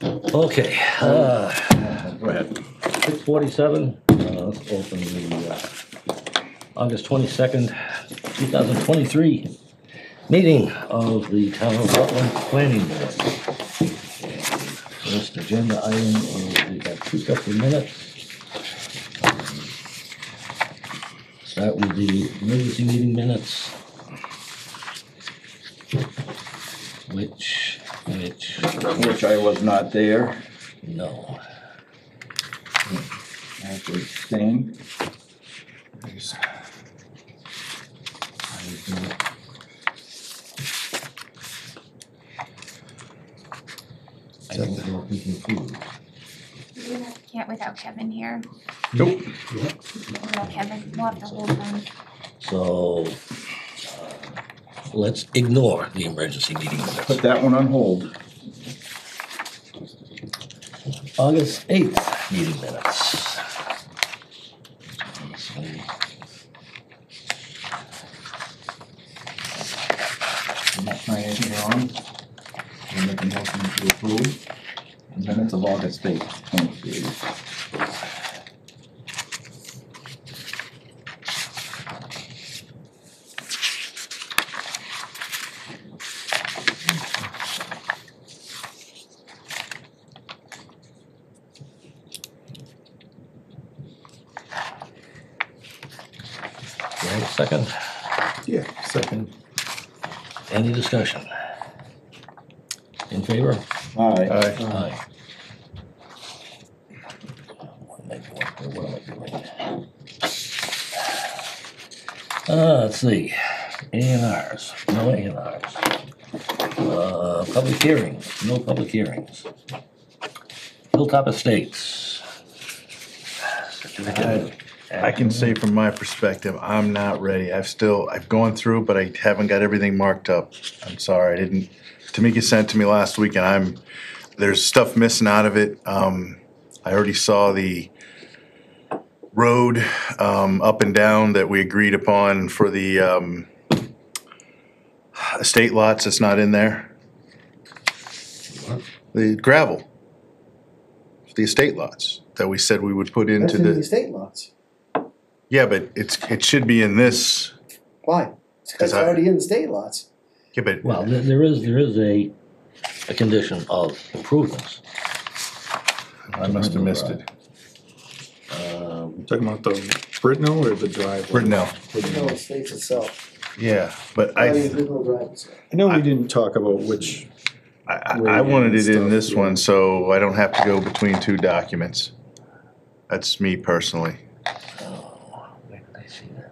Okay, Go ahead. 6:47, let's open the August 22nd, 2023 meeting of the Town of Rutland Planning Board. First agenda item is we have 2 sets of minutes. Start with the emergency meeting minutes. Which I was not there. no. I have to abstain. I don't know if we can approve. We can't without Kevin here. Nope. Without Kevin, we'll have to hold him. So, let's ignore the emergency meeting minutes. Put that one on hold. August 8th meeting minutes. I'm not trying anything wrong. We'll make a motion to approve. The minutes of August 8th, 23. Right, second, Yeah, second. any discussion? In favor? Aye. Aye. What am I doing? Let's see, A&Rs, no A&Rs. Public hearings, no public hearings. Hilltop Estates. I can say from my perspective, I'm not ready. I've gone through, but I haven't got everything marked up. I'm sorry, Tamika sent to me last week and there's stuff missing out of it. I already saw the road, up and down that we agreed upon for the, estate lots. It's not in there. The gravel. The estate lots that we said we would put That's into in the the, estate lots. yeah, but it should be in this. Why? It's 'cause it's already in the state lots. Yeah, but. Well, there is a condition of improvements. I must have missed it. Talking about the Brintnal or the driveway? Brintnal, No, it states itself. yeah, but I mean, I Brintnal Drive itself. I know we didn't talk about which, wanted it in Stuff, this yeah. one, so I don't have to go between two documents. That's me personally. Oh, where did I see that?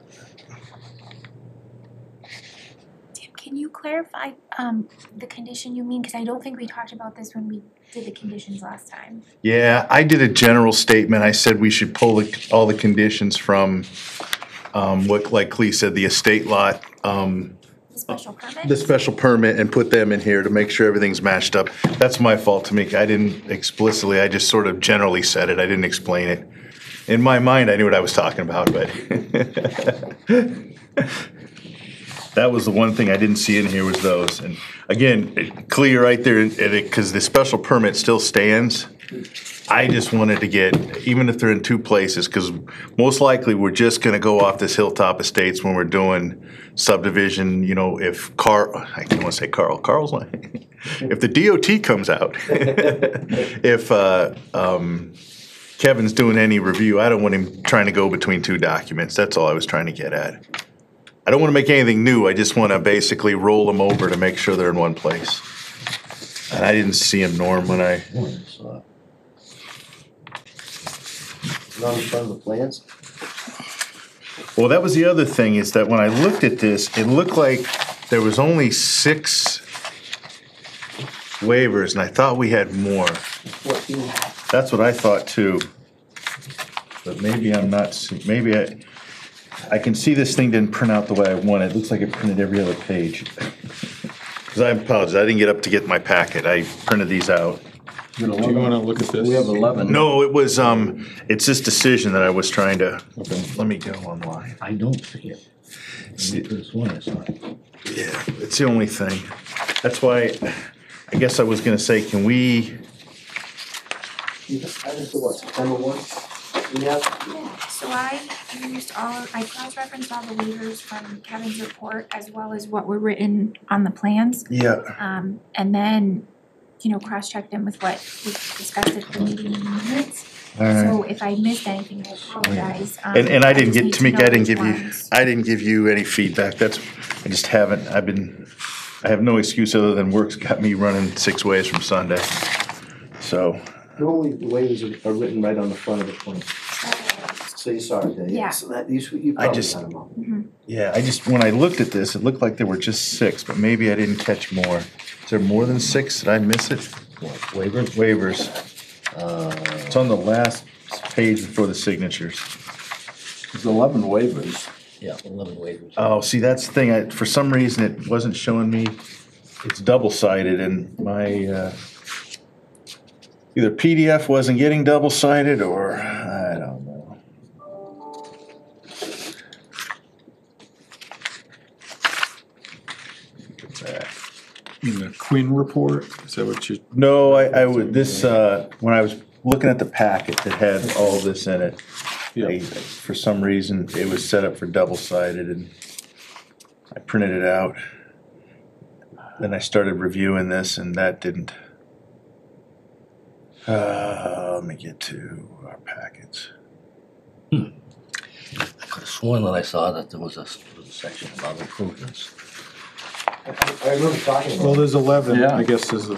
Tim, can you clarify the condition you mean? Because I don't think we talked about this when we did the conditions last time. Yeah, I did a general statement. I said we should pull all the conditions from, what, like Clee said, the estate lot, The special permit? the special permit, and put them in here to make sure everything's matched up. That's my fault, Tamika. I didn't explicitly, I just sort of generally said it. I didn't explain it. In my mind, I knew what I was talking about, but that was the one thing I didn't see in here was those. And again, clear right there, because the special permit still stands. I just wanted to get, even if they're in two places, because most likely we're just gonna go off this Hilltop Estates when we're doing subdivision, you know, if I don't wanna say Carl's not, if the DOT comes out, if, Kevin's doing any review, I don't want him trying to go between two documents. That's all I was trying to get at. I don't want to make anything new. I just want to basically roll them over to make sure they're in one place. And I didn't see him, Norm, when I. Not in front of the plans. Well, that was the other thing, is that when I looked at this, it looked like there was only 6 waivers, and I thought we had more. 14. That's what I thought too. But maybe I'm not, maybe I can see this thing didn't print out the way I want it. It looks like it printed every other page. Because I apologize, I didn't get up to get my packet. I printed these out. do you wanna look at this? We have 11. No, it was, it's this decision that I was trying to, Okay. let me go online. I don't see it. This one is not. Yeah, it's the only thing. That's why, I guess I was gonna say, can we I just what, September 1? Yeah, Yeah, so I cross-referenced all the waivers from Kevin's report as well as what were written on the plans. Yeah. And then, cross-checked them with what was discussed at the meeting minutes. All right. So if I missed anything, I apologize. And I didn't just get, need to Tamika, know I didn't which give you, ones. I didn't give you any feedback. I just haven't, I have no excuse other than work's got me running 6 ways from Sunday. So, normally the waivers are written right on the front of the plan. So you saw it there, Yeah. yeah, so that, you I probably just- got them all. yeah, when I looked at this, it looked like there were just 6, but maybe I didn't catch more. Is there more than 6? Did I miss it? what, waivers? Waivers. It's on the last page before the signatures. There's 11 waivers. Yeah, 11 waivers. Oh, see, that's the thing, for some reason, it wasn't showing me, it's double-sided, and my, either PDF wasn't getting double-sided, or, I don't know. What's that? In the Quinn report, is that what you? No, I would, when I was looking at the packet that had all this in it, for some reason, it was set up for double-sided, and I printed it out. Then I started reviewing this, and that didn't. Let me get to our packets. I could have sworn that I saw that there was a section about improvements. I remember talking Well, about it. there's 11, Yeah. I guess there's a,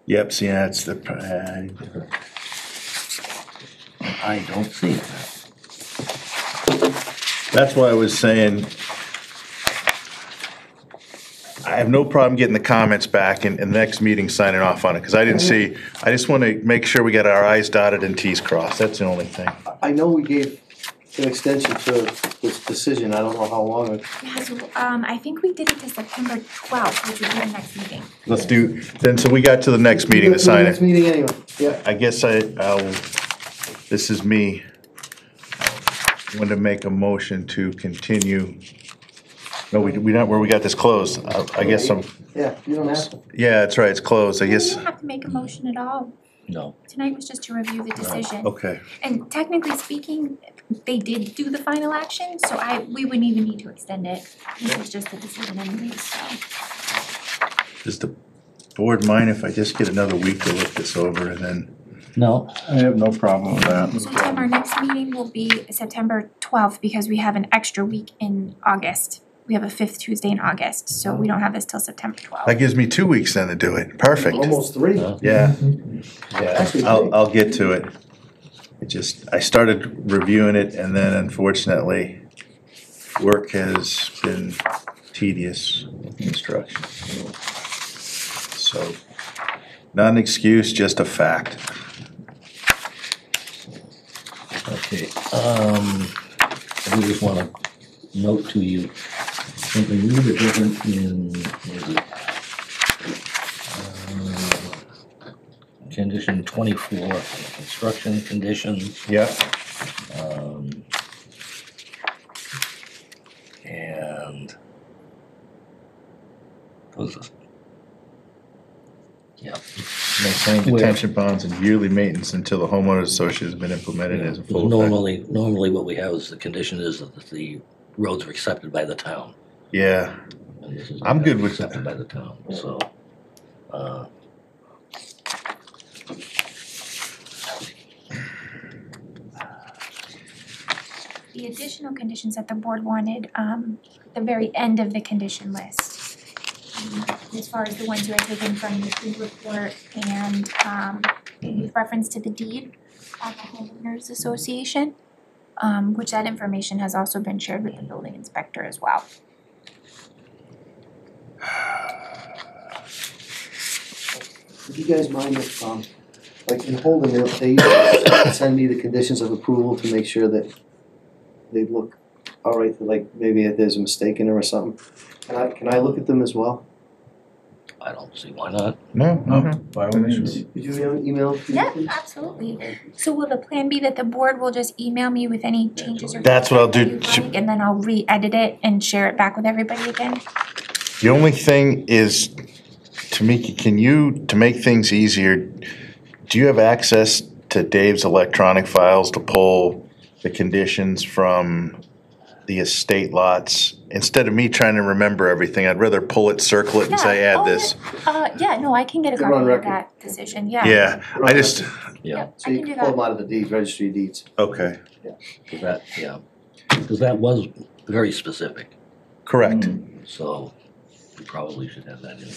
Yep, see, that's the, I don't see it. that's why I was saying, I have no problem getting the comments back and the next meeting signing off on it, because I didn't see, I just want to make sure we got our i's dotted and t's crossed, that's the only thing. I know we gave an extension to this decision, I don't know how long. Yeah, so, I think we did it to September 12th, which would be the next meeting. Let's do, then, so we got to the next meeting to sign Next it. meeting anyway, yeah. I guess I'll, this is me. Want to make a motion to continue. No, we don't, where we got this closed. I guess Yeah, you don't have to. yeah, that's right, it's closed, I You guess. didn't have to make a motion at all. No. Tonight was just to review the decision. Okay, And technically speaking, they did do the final action, so we wouldn't even need to extend it. This was just the decision anyways, so. does the board mind if I just get another week to look this over and then? No, I have no problem with that. So Tim, our next meeting will be September 12th because we have an extra week in August. We have a 5th Tuesday in August, so we don't have this till September 12th. That gives me 2 weeks then to do it, perfect. Almost 3. Yeah, Actually, I'll get to it. I started reviewing it and then unfortunately, work has been tedious with construction. So, not an excuse, just a fact. okay, I do just wanna note to you, something a little bit different in, what is it? Condition 24, construction conditions. Yeah. And those are, yeah, Maintain detention ponds and yearly maintenance until the homeowners association has been implemented as a full effect. normally what we have is the condition is that the roads are accepted by the town. Yeah, And this is I'm not good with accepted that. by the town, so, The additional conditions that the board wanted, the very end of the condition list. As far as the ones you had taken from the food report and with reference to the deed of the homeowners association, which that information has also been shared with the building inspector as well. Would you guys mind if, like in holding it, they usually send me the conditions of approval to make sure that they look all right, like maybe if there's a mistake in there or something? Can I look at them as well? I don't see why not. No, By all means. Could you email it to me, Yeah, please? absolutely. So will the plan be that the board will just email me with any changes or? That's what I'll do. that you'd like, and then I'll re-edit it and share it back with everybody again? The only thing is, Tamika, can you, to make things easier, do you have access to Dave's electronic files to pull the conditions from the estate lots? Instead of me trying to remember everything, I'd rather pull it, circle it, and say, Yeah. add Oh, this. Yeah, no, I can get a They're on copy of record. that decision, yeah. Yeah, I just, Yeah, Yep, So I you can do can pull that. them out of the deeds, registry of deeds. okay, because that was very specific, correct. so we probably should have that in.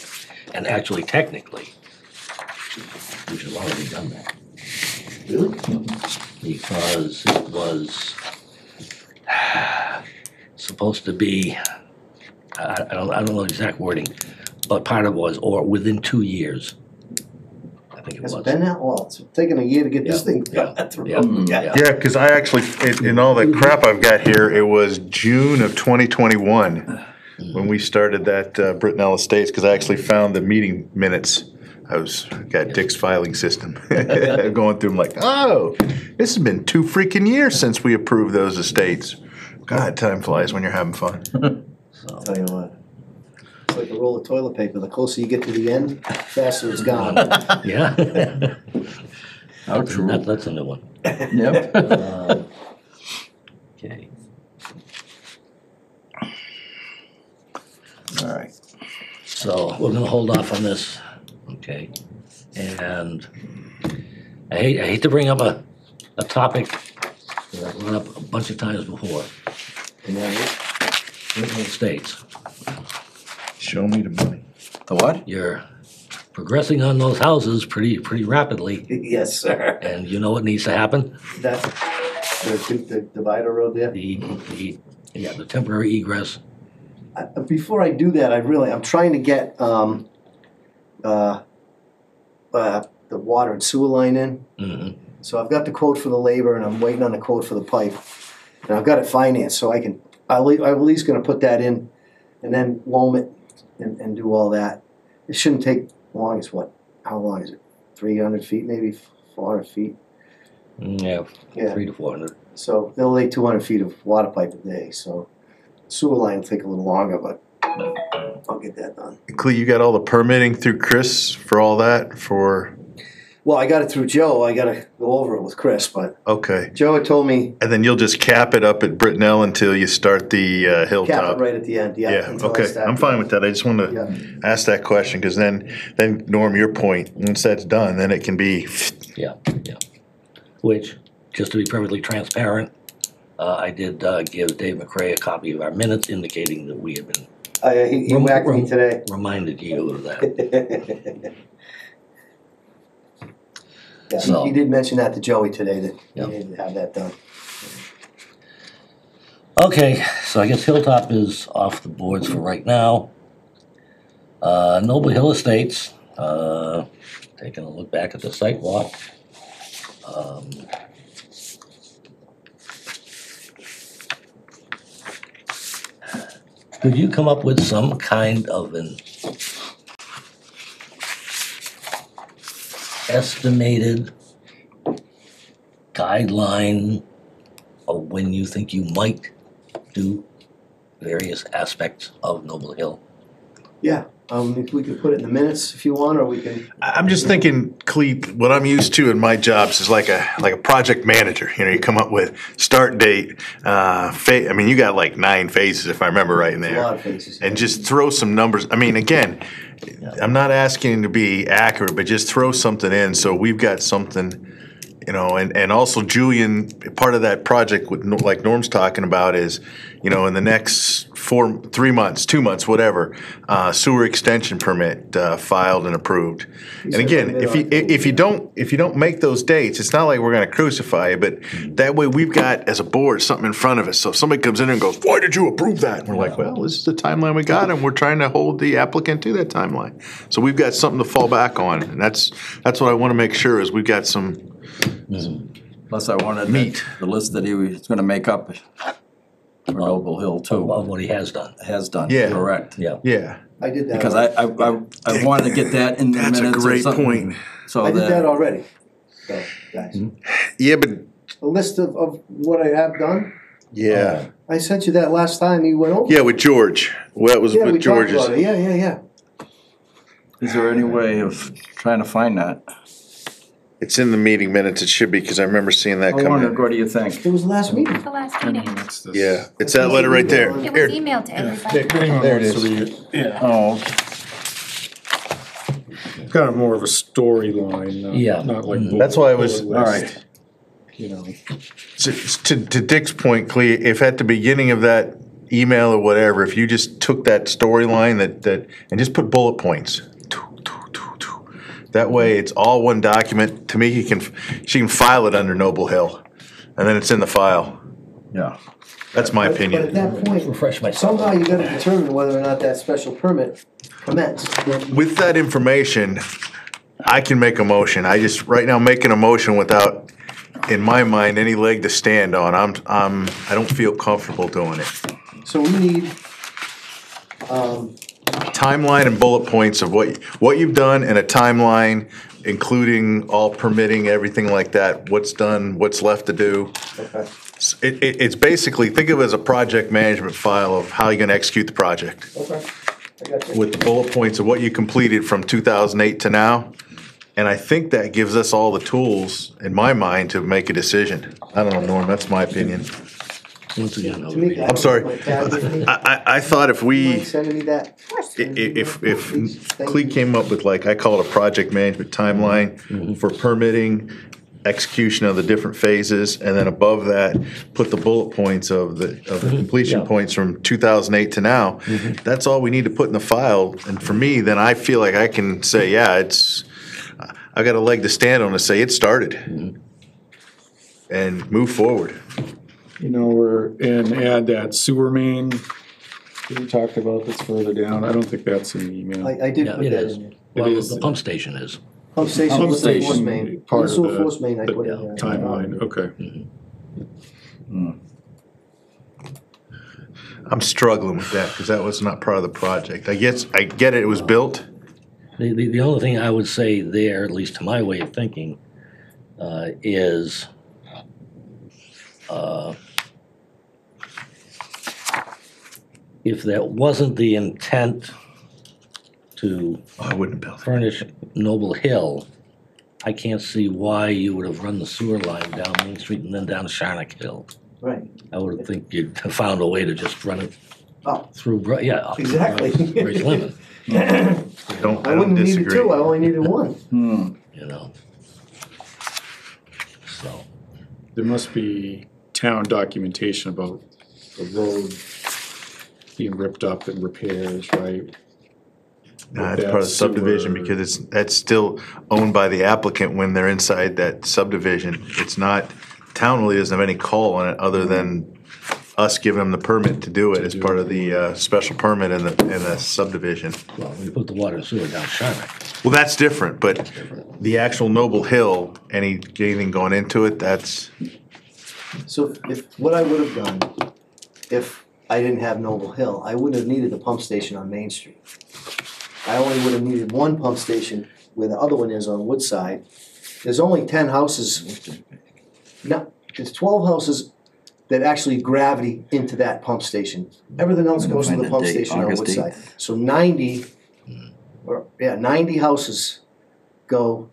And actually, technically, we should have already done that. Really? Because it was supposed to be, I don't know the exact wording, but part of it was, or within 2 years. I think it Has it was. been that long? It's taken a year to get this Yeah, thing yeah, through. yeah. Yeah, because I actually, in all the crap I've got here, it was June of 2021 when we started that Brintnal Estates, because I actually found the meeting minutes. Got Dick's filing system. Going through them like, oh, this has been 2 freaking years since we approved those estates. God, time flies when you're having fun. So, Tell you what. It's like a roll of toilet paper. The closer you get to the end, the faster it's gone. yeah. How true. That's a new one. Yep. Okay. All right. So we're gonna hold off on this, okay? And I hate to bring up a topic that I've brought up a bunch of times before. And that is Brintnal Estates. Show me the money. The what? You're progressing on those houses pretty rapidly, Yes, sir. and you know what needs to happen? That, the divider road there. The temporary egress. Before I do that, I'm trying to get, the water and sewer line in. Mhm. So I've got the quote for the labor and I'm waiting on the quote for the pipe. And I've got it financed, so I'm at least gonna put that in and then loam it and do all that. It shouldn't take long as how long is it? 300 feet, maybe 400 feet? Yeah, Yeah. 300 to 400. So they'll lay 200 feet of water pipe a day, so sewer line will take a little longer, but I'll get that done. Clea, you got all the permitting through Chris for all that for, Well, I got it through Joe, I gotta go over it with Chris, but okay. Joe had told me, And then you'll just cap it up at Brintnal until you start the cap Hilltop. it right at the end, yeah. Yeah, until I okay, start. I'm fine with that. I just wanted Yeah. to ask that question, because then Norm, your point, once that's done, then it can be, Yeah. Which, just to be perfectly transparent, I did give Dave McCray a copy of our minutes indicating that we had been He whacked me today. reminded you of that. Yeah, So- he did mention that to Joey today, that Yep. he needed to have that done. Okay, so I guess Hilltop is off the boards for right now. Noble Hill Estates, taking a look back at the site walk. Could you come up with some kind of an estimated guideline of when you think you might do various aspects of Noble Hill? Yeah, if we could put it in the minutes if you want, or we can, I'm just thinking, Clea, what I'm used to in my jobs is like a project manager. You know, you come up with start date, I mean, you got like 9 phases if I remember right in a there. lot of faces. And just throw some numbers. I mean, again, I'm not asking to be accurate, but just throw something in so we've got something, you know. And also Julian, part of that project, like Norm's talking about, is, you know, in the next 3 months, 2 months, whatever, sewer extension permit filed and approved. And again, if you don't make those dates, it's not like we're going to crucify you, but that way we've got, as a board, something in front of us. So if somebody comes in and goes, "Why did you approve that?" And we're like, "Well, this is the timeline we got, and we're trying to hold the applicant to that timeline." So we've got something to fall back on, and that's what I want to make sure is we've got some. Plus I wanted Meat. the list that he was gonna make up for Noble Hill too, Of what he has done. has done, Yeah. correct. Yeah. Yeah, I did that. Because I wanted to get that in the that's minutes a or great something. point. So I did that that, already, so, guys. Yeah, but A list of what I have done, yeah, I sent you that last time you went over. yeah, with George. Well, it was Yeah, we with talked George's. about it, yeah. is there any way of trying to find that? It's in the meeting minutes, it should be, because I remember seeing that I come wondered, in. what do you think? It was last meeting. The last I mean, meeting. that's this. Yeah, it's that letter right there. It was Here, emailed to everybody. If anyone There it wants to is. read it, yeah. Oh, It's kind of more of a storyline, Yeah. not like. That's why I was- bullet all list, right. You know, to Dick's point, Clea, if at the beginning of that email or whatever, if you just took that storyline that, and just put bullet points. That way, it's all one document. Tamika she can file it under Noble Hill, and then it's in the file. yeah. That's my But at opinion. that point, Refresh myself. somehow you gotta determine whether or not that special permit commenced. With that information, I can make a motion. I just, right now, making a motion without, in my mind, any leg to stand on. I don't feel comfortable doing it. So we need, Timeline and bullet points of what you've done, and a timeline, including all permitting, everything like that, what's done, what's left to do. okay, It's basically, think of it as a project management file of how you're gonna execute the project, okay, I got you. with the bullet points of what you completed from 2008 to now. And I think that gives us all the tools, in my mind, to make a decision. I don't know, Norm, that's my opinion. Once again, I'll To me, read I'm sorry. my pad with me. I thought if You we, mind sending me that? if Please, thank Clea you. came up with, like, I call it a project management timeline for permitting, execution of the different phases, and then above that, put the bullet points of the completion Yeah. points from 2008 to now. That's all we need to put in the file, and for me, then I feel like I can say, yeah, I got a leg to stand on to say it started. And move forward. you know, and add that sewer main that we talked about that's further down. I don't think that's in the email. I did Yeah, put it that is. in there. Well, is. the pump station is. Pump station Pump with the force station, main. part The of sewer the- force main, I the put in there. Timeline, okay. I'm struggling with that, because that was not part of the project. I get it was built. The only thing I would say there, at least to my way of thinking, is if that wasn't the intent to Oh, I wouldn't have built it. furnish Noble Hill, I can't see why you would have run the sewer line down Main Street and then down Sharnak Hill. Right, I would think you'd have found a way to just run it oh, through, up through Exactly. Brice Lemon, I I don't wouldn't have needed disagree. two, I only needed one. you know? So, There must be town documentation about the road being ripped up and repairs, right? Nah, it's part of the subdivision, because that's still owned by the applicant when they're inside that subdivision. It's not, town really doesn't have any call on it, other than us giving them the permit to do it as part of the special permit in the subdivision. well, we put the water and sewer down Sharnak. Well, that's different, but the actual Noble Hill, anything going into it, that's, So if, what I would have done, if I didn't have Noble Hill, I wouldn't have needed the pump station on Main Street. I only would have needed one pump station where the other one is on Woodside. There's only 10 houses, no, there's 12 houses that actually gravity into that pump station. Everything else goes to Find the the pump date, station on August Woodside. So 90, 90 houses go,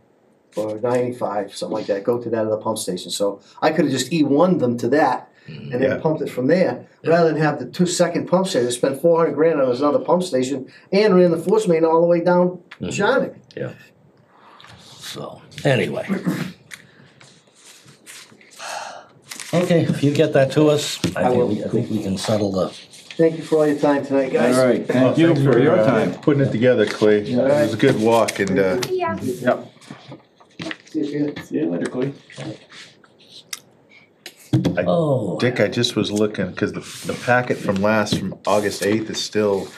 or 95, something like that, go to that other pump station. So I could have just E1'd them to that and Yeah. then pumped it from there, rather than have the 2-second pump station, spend 400 grand on another pump station and ran the force main all the way down Sharnak. Yeah. So, anyway. Okay, if you get that to us, I think we can settle the, Thank you for all your time tonight, guys. All right, thank you for your time. putting it together, Clay. It was a good walk, and Yeah. Yep. See you. See you later, Clay. oh. Dick, I just was looking, because the packet from August 8th is still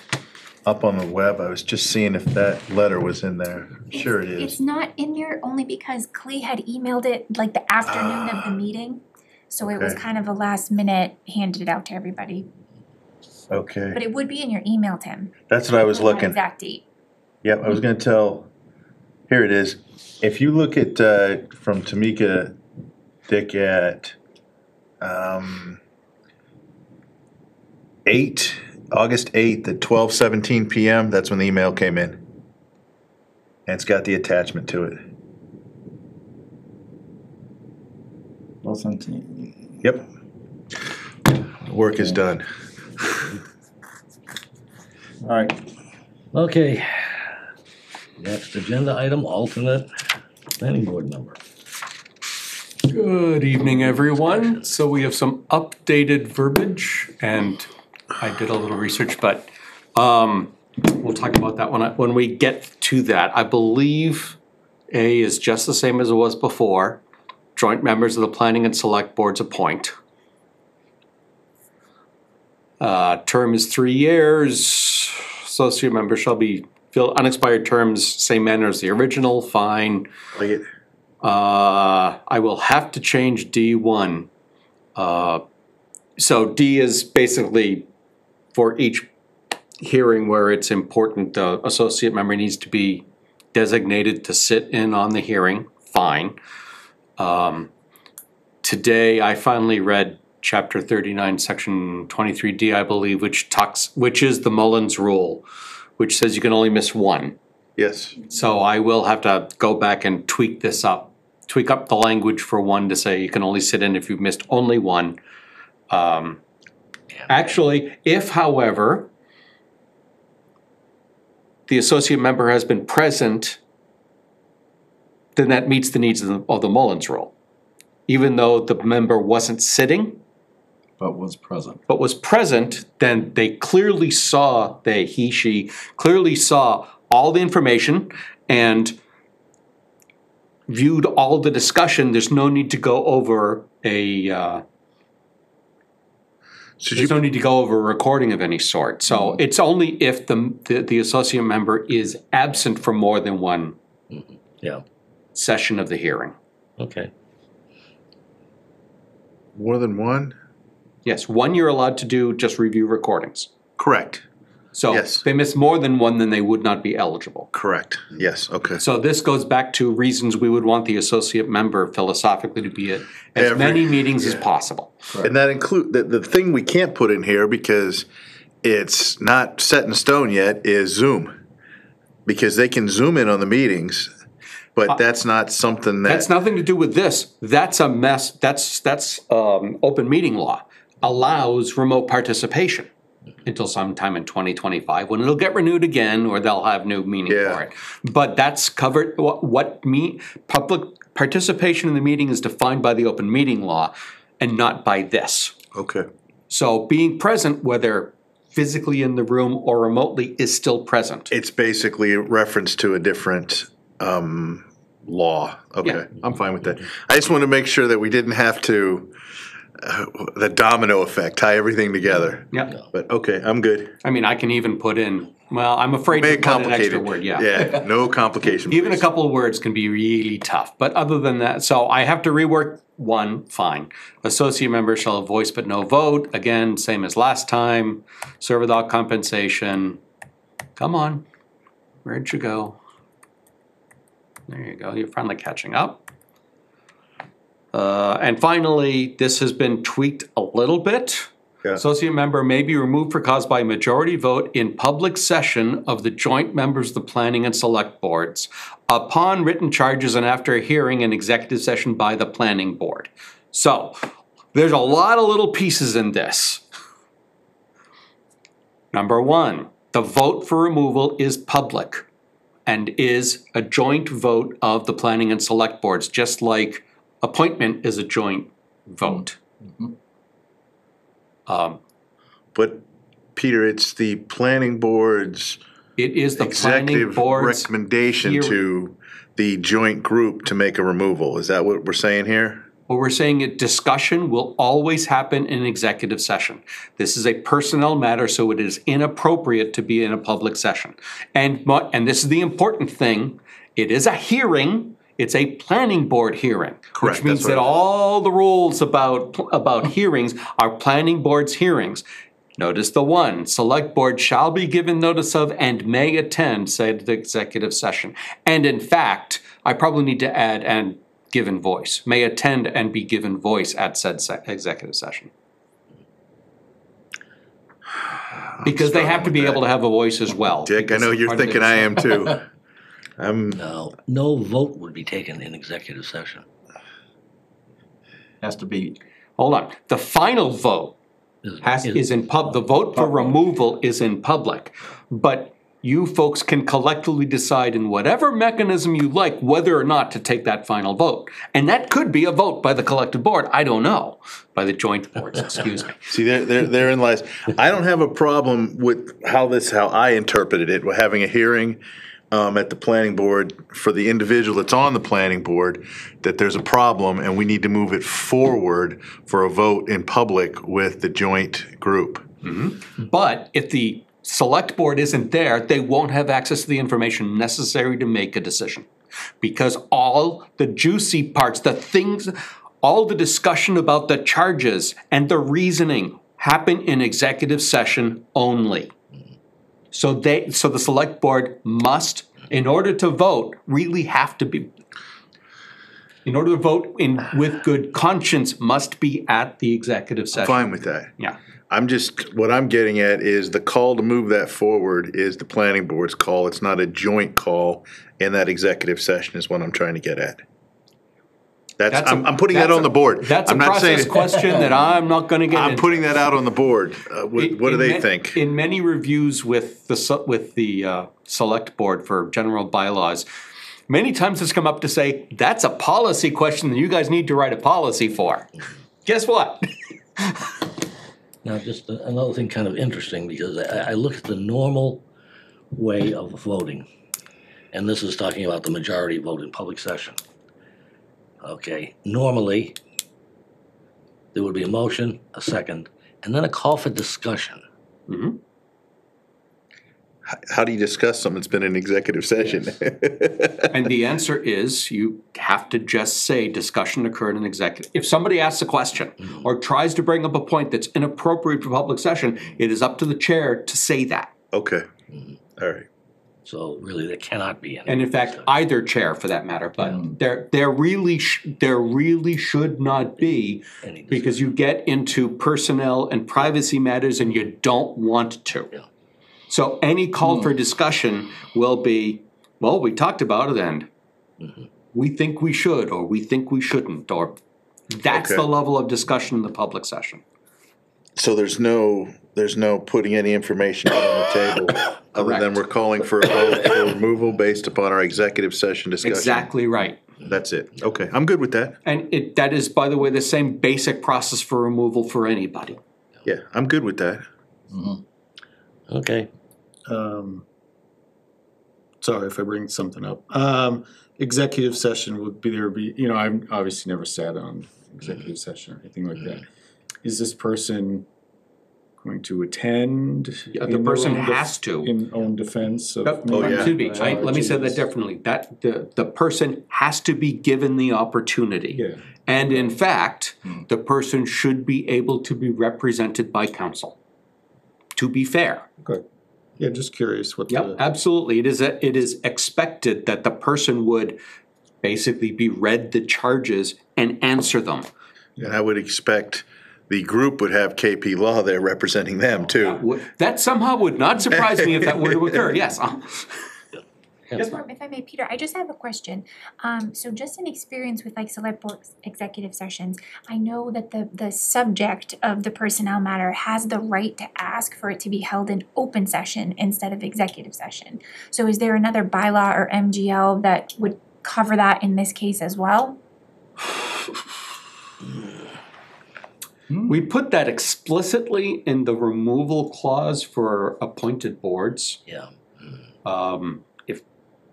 up on the web. I was just seeing if that letter was in there. I'm sure it It's is. not in there only because Clea had emailed it like the afternoon of the meeting. So it was Okay. kind of a last minute, handed it out to everybody. But Okay, it would be in your email, Tim. that's what I was with that looking. Exact date. Yep, I was gonna tell, here it is. If you look at, from Tamika, Dick, at, August 8th at 12:17 PM, that's when the email came in. And it's got the attachment to it. 2017. Yep. Work is done. All right. Okay. Next agenda item, alternate planning board member. Good evening, everyone. So we have some updated verbiage, and I did a little research, but we'll talk about that when we get to that. I believe A is just the same as it was before. Joint members of the planning and select boards appoint. Term is 3 years. Associate members shall be fill unexpired terms, same manner as the original, fine. Like it. I will have to change D1. So D is basically for each hearing where it's important, the associate member needs to be designated to sit in on the hearing, fine. Today, I finally read chapter 39, section 23D, I believe, which is the Mullins rule, which says you can only miss one. Yes. So I will have to go back and tweak up the language for one to say you can only sit in if you've missed only one. Actually, if, however, the associate member has been present, then that meets the needs of the Mullins rule. Even though the member wasn't sitting, But was present. then they clearly saw, she clearly saw all the information and viewed all the discussion. There's no need to go over a recording of any sort. So it's only if the associate member is absent for more than one session of the hearing. Okay. More than one? Yes, one you're allowed to do, just review recordings. Correct. So Yes. if they miss more than one, then they would not be eligible. Correct. Yes, okay. So this goes back to reasons we would want the associate member philosophically to be at as many meetings as possible. And that the thing we can't put in here because it's not set in stone yet is Zoom. Because they can zoom in on the meetings, but that's not something that. That's nothing to do with this. That's a mess. That's open meeting law allows remote participation until sometime in 2025 when it'll get renewed again or they'll have new meaning for it. But that's covered. Public participation in the meeting is defined by the open meeting law and not by this. Okay. So being present, whether physically in the room or remotely, is still present. It's basically a reference to a different law. Okay, Yeah. I'm fine with that. I just want to make sure that we didn't have to, the domino effect, tie everything together. Yeah. But okay, I'm good. I mean, I can even put in, well, I'm afraid to Make it put an extra complicated. word, Yeah, no complication. Even a please. couple of words can be really tough, but other than that, so I have to rework one, fine. Associate members shall have voice but no vote, again, same as last time. Serve without compensation. Come on, where'd you go? There you go, you're finally catching up. And finally, this has been tweaked a little bit. Yeah. Associate member may be removed for cause by majority vote in public session of the joint members of the planning and select boards upon written charges and after a hearing and executive session by the planning board. So, there's a lot of little pieces in this. Number one, the vote for removal is public and is a joint vote of the planning and select boards, just like appointment is a joint vote. But Peter, it's the planning board's It is the planning executive board's recommendation hearing. to the joint group to make a removal. Is that what we're saying here? What we're saying is discussion will always happen in executive session. This is a personnel matter, so it is inappropriate to be in a public session. And this is the important thing, it is a hearing, it's a planning board hearing. Correct, Which means that's what that I- all the rules about hearings are planning board's hearings. Notice the one, select board shall be given notice of and may attend said executive session. And in fact, I probably need to add and given voice, may attend and be given voice at said executive session. Because they have to be able to have a voice as well. Dick, I know because you're part of thinking it- I am too. No vote would be taken in executive session. has to be, Hold on, the final vote is in the vote for removal is in public. But you folks can collectively decide in whatever mechanism you like whether or not to take that final vote. And that could be a vote by the collective board, I don't know, by the joint boards, excuse me. See, therein lies. I don't have a problem with how I interpreted it. We're having a hearing at the planning board for the individual that's on the planning board, that there's a problem and we need to move it forward for a vote in public with the joint group. But if the select board isn't there, they won't have access to the information necessary to make a decision. Because all the juicy parts, the things, all the discussion about the charges and the reasoning happen in executive session only. So the select board must, in order to vote, really have to be, in order to vote with good conscience, must be at the executive session. Fine with that. Yeah. What I'm getting at is the call to move that forward is the planning board's call. It's not a joint call in that executive session is what I'm trying to get at. I'm putting that on the board. That's a I'm not saying process question that I'm not gonna get into. I'm putting that out on the board. What do they think? In many reviews with the select board for general bylaws, many times it's come up to say, that's a policy question that you guys need to write a policy for. Guess what? Now, just another thing kind of interesting, because I look at the normal way of voting, and this is talking about the majority vote in public session. Okay, normally, there would be a motion, a second, and then a call for discussion. Mhm. How do you discuss something that's been in executive session? And the answer is, you have to just say discussion occurred in executive. If somebody asks a question or tries to bring up a point that's inappropriate for public session, it is up to the chair to say that. Okay, all right. So really, there cannot be any. And in fact, either chair for that matter, but there really should not be, Any because you get into personnel and privacy matters and you don't want to. Yeah. So any call for discussion will be, well, we talked about it and we think we should, or we think we shouldn't, or that's Okay. the level of discussion in the public session. So there's no putting any information out on the table, other than Correct. we're calling for a vote for removal based upon our executive session discussion. Exactly right. That's it. Okay, I'm good with that. And that is, by the way, the same basic process for removal for anybody. Yeah, I'm good with that. Okay. Sorry if I bring something up. Executive session would be, you know, I've obviously never sat on executive session or anything like that. Is this person going to attend? Yeah, the in person their own has to. In own defense of. Yep. Oh, yeah. Excuse me, let me say that differently. That the person has to be given the opportunity. Yeah. And in fact, the person should be able to be represented by counsel. To be fair. Okay. Yeah, just curious what Yep, absolutely. It is expected that the person would basically be read the charges and answer them. And I would expect the group would have KP Law there representing them too. That somehow would not surprise me if that were to occur, yes. Yes, ma'am. If I may, Peter, I just have a question. So just in experience with like select board executive sessions, I know that the subject of the personnel matter has the right to ask for it to be held in open session instead of executive session. So is there another bylaw or MGL that would cover that in this case as well? We put that explicitly in the removal clause for appointed boards. Yeah.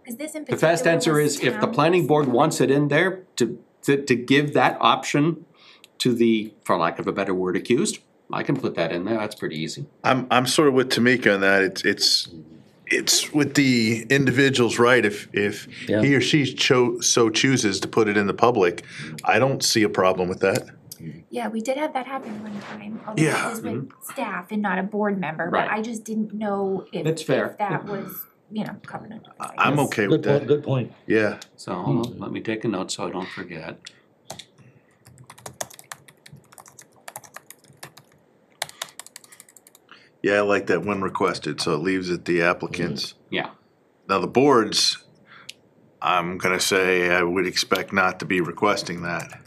Is this in The fast particular answer was is if the town? planning board wants it in there to give that option to the, for lack of a better word, accused, I can put that in there, that's pretty easy. I'm sort of with Tamika on that. It's with the individual's right. If Yeah. he or she so chooses to put it in the public, I don't see a problem with that. Yeah, we did have that happen one time, although Yeah. it was with staff and not a board member, but Right. I just didn't know That's fair. if that was, covered under this. I'm okay with that. Good point. Yeah. So hold on, let me take a note so I don't forget. Yeah, I like that when requested, so it leaves it the applicants. Yeah. Now, the boards, I'm gonna say I would expect not to be requesting that.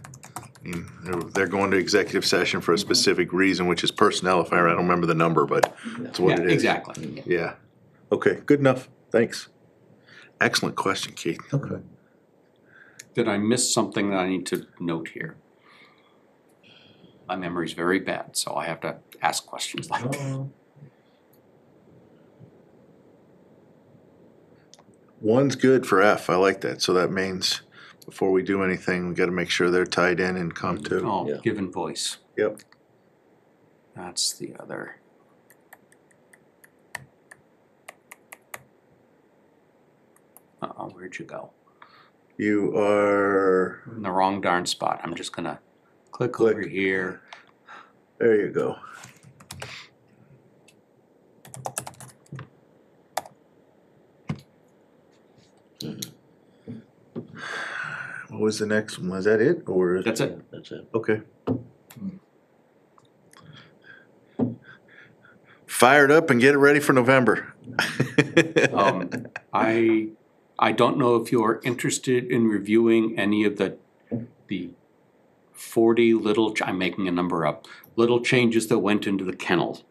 They're going to executive session for a specific reason, which is personnel, if I don't remember the number, but that's what Yeah, it is. exactly. Yeah. Okay, good enough. Thanks. Excellent question, Keith. Okay. Did I miss something that I need to note here? My memory's very bad, so I have to ask questions like that. One's good for F. I like that. So that means before we do anything, we gotta make sure they're tied in and come to. Oh, Yeah. given voice. Yep. That's the other. Uh-oh, where'd you go? You are, In the wrong darn spot. I'm just gonna click Click. over here. there you go. What was the next one? Was that it or? That's it. That's it. Okay. Fire it up and get it ready for November. I don't know if you're interested in reviewing any of the 40 little, I'm making a number up, little changes that went into the kennel.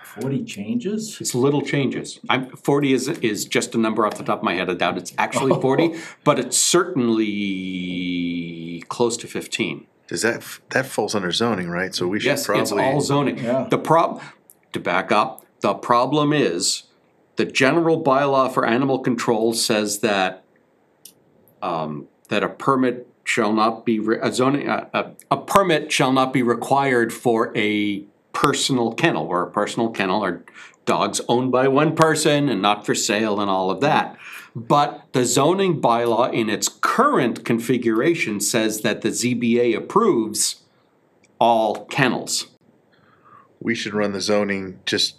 40 changes? It's little changes. 40 is just a number off the top of my head. I doubt it's actually 40, but it's certainly close to 15. Does that falls under zoning, right? So we should Yes, probably. it's all zoning. Yeah. To back up, the problem is the general bylaw for animal control says that that a permit shall not be a permit shall not be required for a personal kennel, where a personal kennel are dogs owned by one person and not for sale and all of that. But the zoning bylaw in its current configuration says that the ZBA approves all kennels. We should run the zoning, just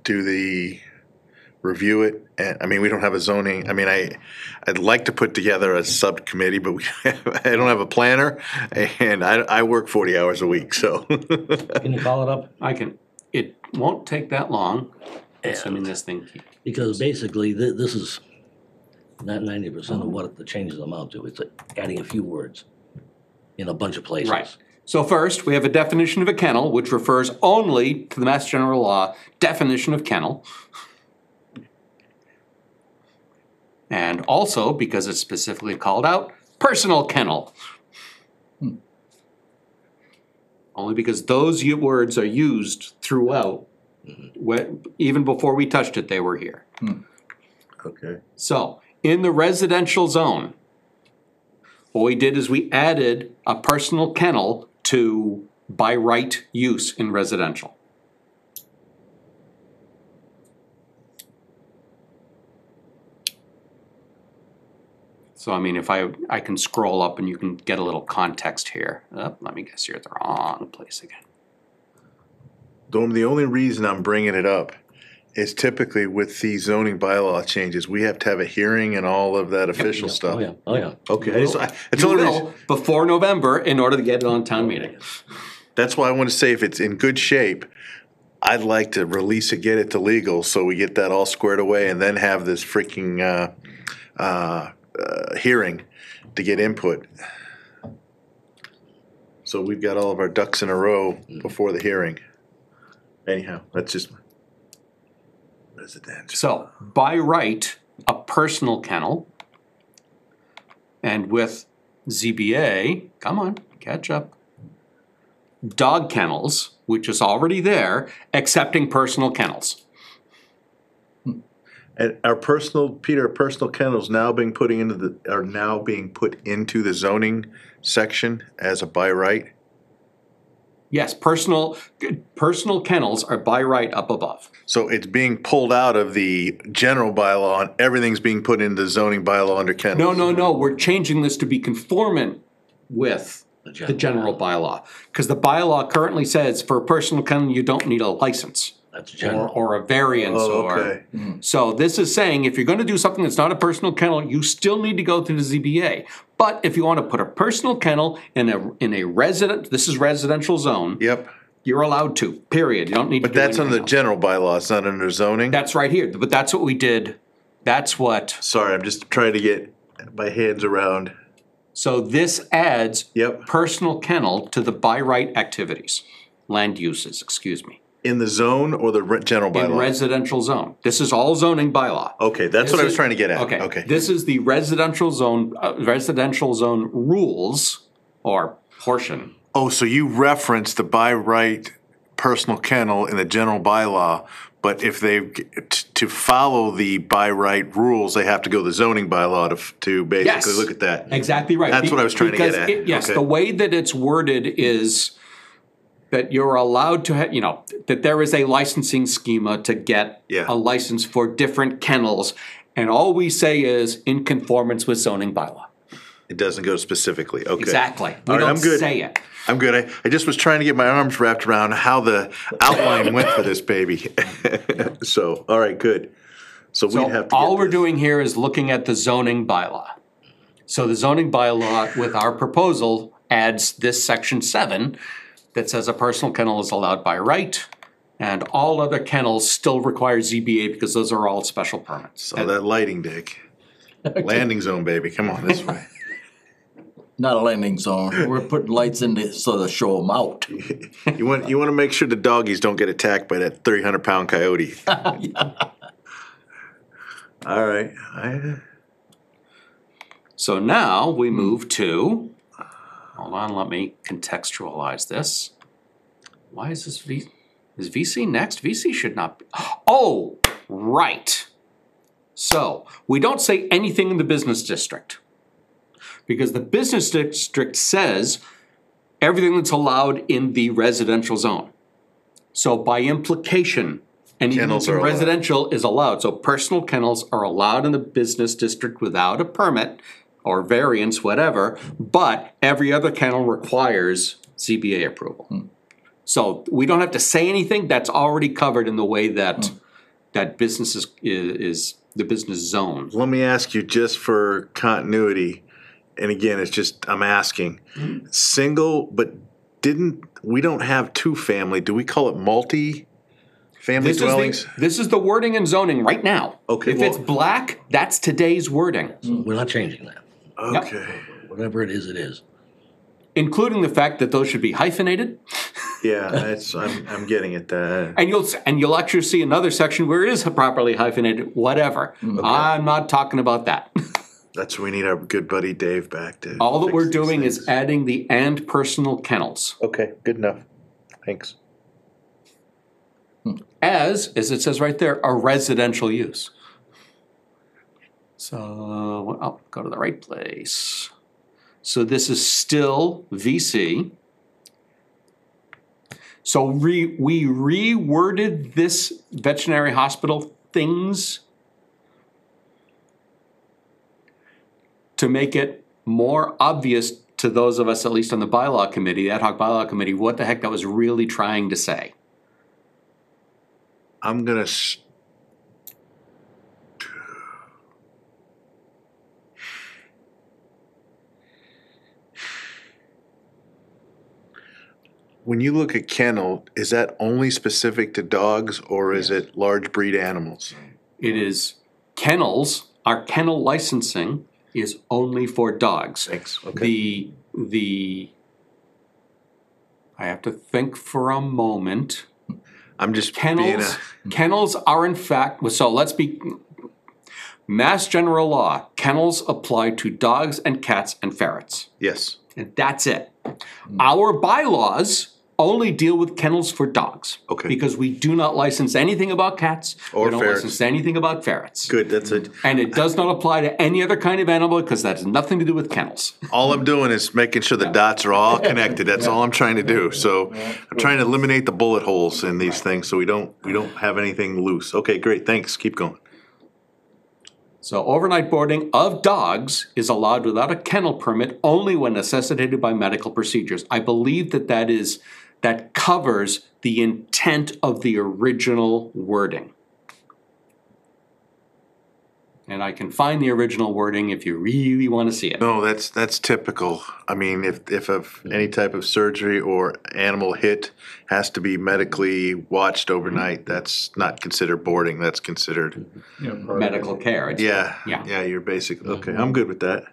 do the, review it, and, I mean, we don't have a zoning, I mean, I'd like to put together a subcommittee, but I don't have a planner, and I work 40 hours a week, so. Can you call it up? It won't take that long, assuming this thing keeps. Because basically, this is not 90% of what the changes amount to. It's adding a few words in a bunch of places. Right. So first, we have a definition of a kennel, which refers only to the Mass General Law definition of kennel. And also, because it's specifically called out, personal kennel. Only because those words are used throughout. Even before we touched it, they were here. Okay. So, in the residential zone, what we did is we added a personal kennel to by right use in residential. So I mean, if I can scroll up and you can get a little context here. Oh, let me guess, you're at the wrong place again. The only reason I'm bringing it up is typically with the zoning bylaw changes, we have to have a hearing and all of that official stuff. Oh, yeah, oh, yeah. Okay, it's the You only will reason, before November in order to get it on town meeting. that's why I want to say if it's in good shape, I'd like to release it, get it to legal, so we get that all squared away and then have this freaking, hearing to get input. So we've got all of our ducks in a row before the hearing. Anyhow, that's just residential. So, by right, a personal kennel, and with ZBA, come on, catch up, dog kennels, which is already there, excepting personal kennels. And our personal kennels now being put into the zoning section as a by right? Yes, personal kennels are by right up above. So it's being pulled out of the general bylaw and everything's being put into the zoning bylaw under kennels? No, we're changing this to be conformant with the general bylaw. Because the bylaw currently says for a personal kennel, you don't need a license. That's general. Or a variance Oh, okay. So this is saying if you're gonna do something that's not a personal kennel, you still need to go through the ZBA. But if you wanna put a personal kennel in a this is residential zone. Yep, You're allowed to, period. You don't need to but do that's under anything the else. general bylaw, it's not under zoning? That's right here, but that's what we did. That's what, Sorry, I'm just trying to get my hands around. So this adds Yep. personal kennel to the by right activities, land uses, excuse me, In the zone or the general in bylaw? residential zone. This is all zoning bylaw. Okay, that's This what I was is- trying to get at. Okay, Okay. this is the residential zone rules or portion. Oh, so you referenced the by right personal kennel in the general bylaw, but if they, to follow the by right rules, they have to go to the zoning bylaw to basically Yes. look at that. Exactly right. That's what I was trying to get Because at. yes, Okay. the way that it's worded is that you're allowed to have, that there is a licensing schema to get Yeah. a license for different kennels. And all we say is in conformance with zoning bylaw. It doesn't go specifically, okay. Exactly. We All right, don't I'm good. say it. I'm good. I just was trying to get my arms wrapped around how the outline went for this baby. So, all right, good. So we'd have So to get all we're this. doing here is looking at the zoning bylaw. So the zoning bylaw with our proposal adds this section 7 that says a personal kennel is allowed by right, and all other kennels still require ZBA because those are all special permits. So that lighting, Dick. Landing zone, baby, come on this way. Not a landing zone. We're putting lights in there so to show them out. You want to make sure the doggies don't get attacked by that 300-pound coyote. All right. So now we move to, hold on, let me contextualize this. Why is this is VC next? VC should not be, oh, right. So, we don't say anything in the business district. Because the business district says everything that's allowed in the residential zone. So by implication, anything Kennels that's in are allowed. residential is allowed. So personal kennels are allowed in the business district without a permit or variance, whatever, but every other kennel requires ZBA approval. So we don't have to say anything, that's already covered in the way that that business is the business zone. Let me ask you, just for continuity, and again, it's just, I'm asking, single, but we don't have two-family, do we call it multi-family dwellings? This is the wording and zoning right now. Okay, If well- it's black, that's today's wording, We're not changing that. Okay, Whatever it is, it is. including the fact that those should be hyphenated. yeah, I'm getting at that. And you'll actually see another section where it is properly hyphenated, whatever. I'm not talking about that. That's where we need our good buddy Dave back to. All that fix we're these doing things. is adding the and personal kennels. Okay, good enough, thanks. As it says right there, a residential use. So, I'll go to the right place. So this is still VC. So we reworded this veterinary hospital things to make it more obvious to those of us, at least on the bylaw committee, the ad hoc bylaw committee, what the heck that was really trying to say. I'm gonna. When you look at kennel, is that only specific to dogs or is it large breed animals? It is kennels, our kennel licensing is only for dogs. Thanks, okay. I have to think for a moment. I'm just being Kennels are in fact, so let's be, Mass General Law, kennels apply to dogs and cats and ferrets. yes, And that's it. Our bylaws only deal with kennels for dogs. Okay. Because we do not license anything about cats. Or we don't ferrets. license anything about ferrets. good, that's it. And it does not apply to any other kind of animal because that has nothing to do with kennels. All I'm doing is making sure the dots are all connected, that's all I'm trying to do, so I'm trying to eliminate the bullet holes in these things, so we don't have anything loose. Okay, great, thanks, keep going. So overnight boarding of dogs is allowed without a kennel permit only when necessitated by medical procedures. I believe that covers the intent of the original wording. And I can find the original wording if you really want to see it. No, that's typical. I mean, if any type of surgery or animal hit has to be medically watched overnight, that's not considered boarding, that's considered, Medical care. It's- yeah, you're basic, okay, I'm good with that.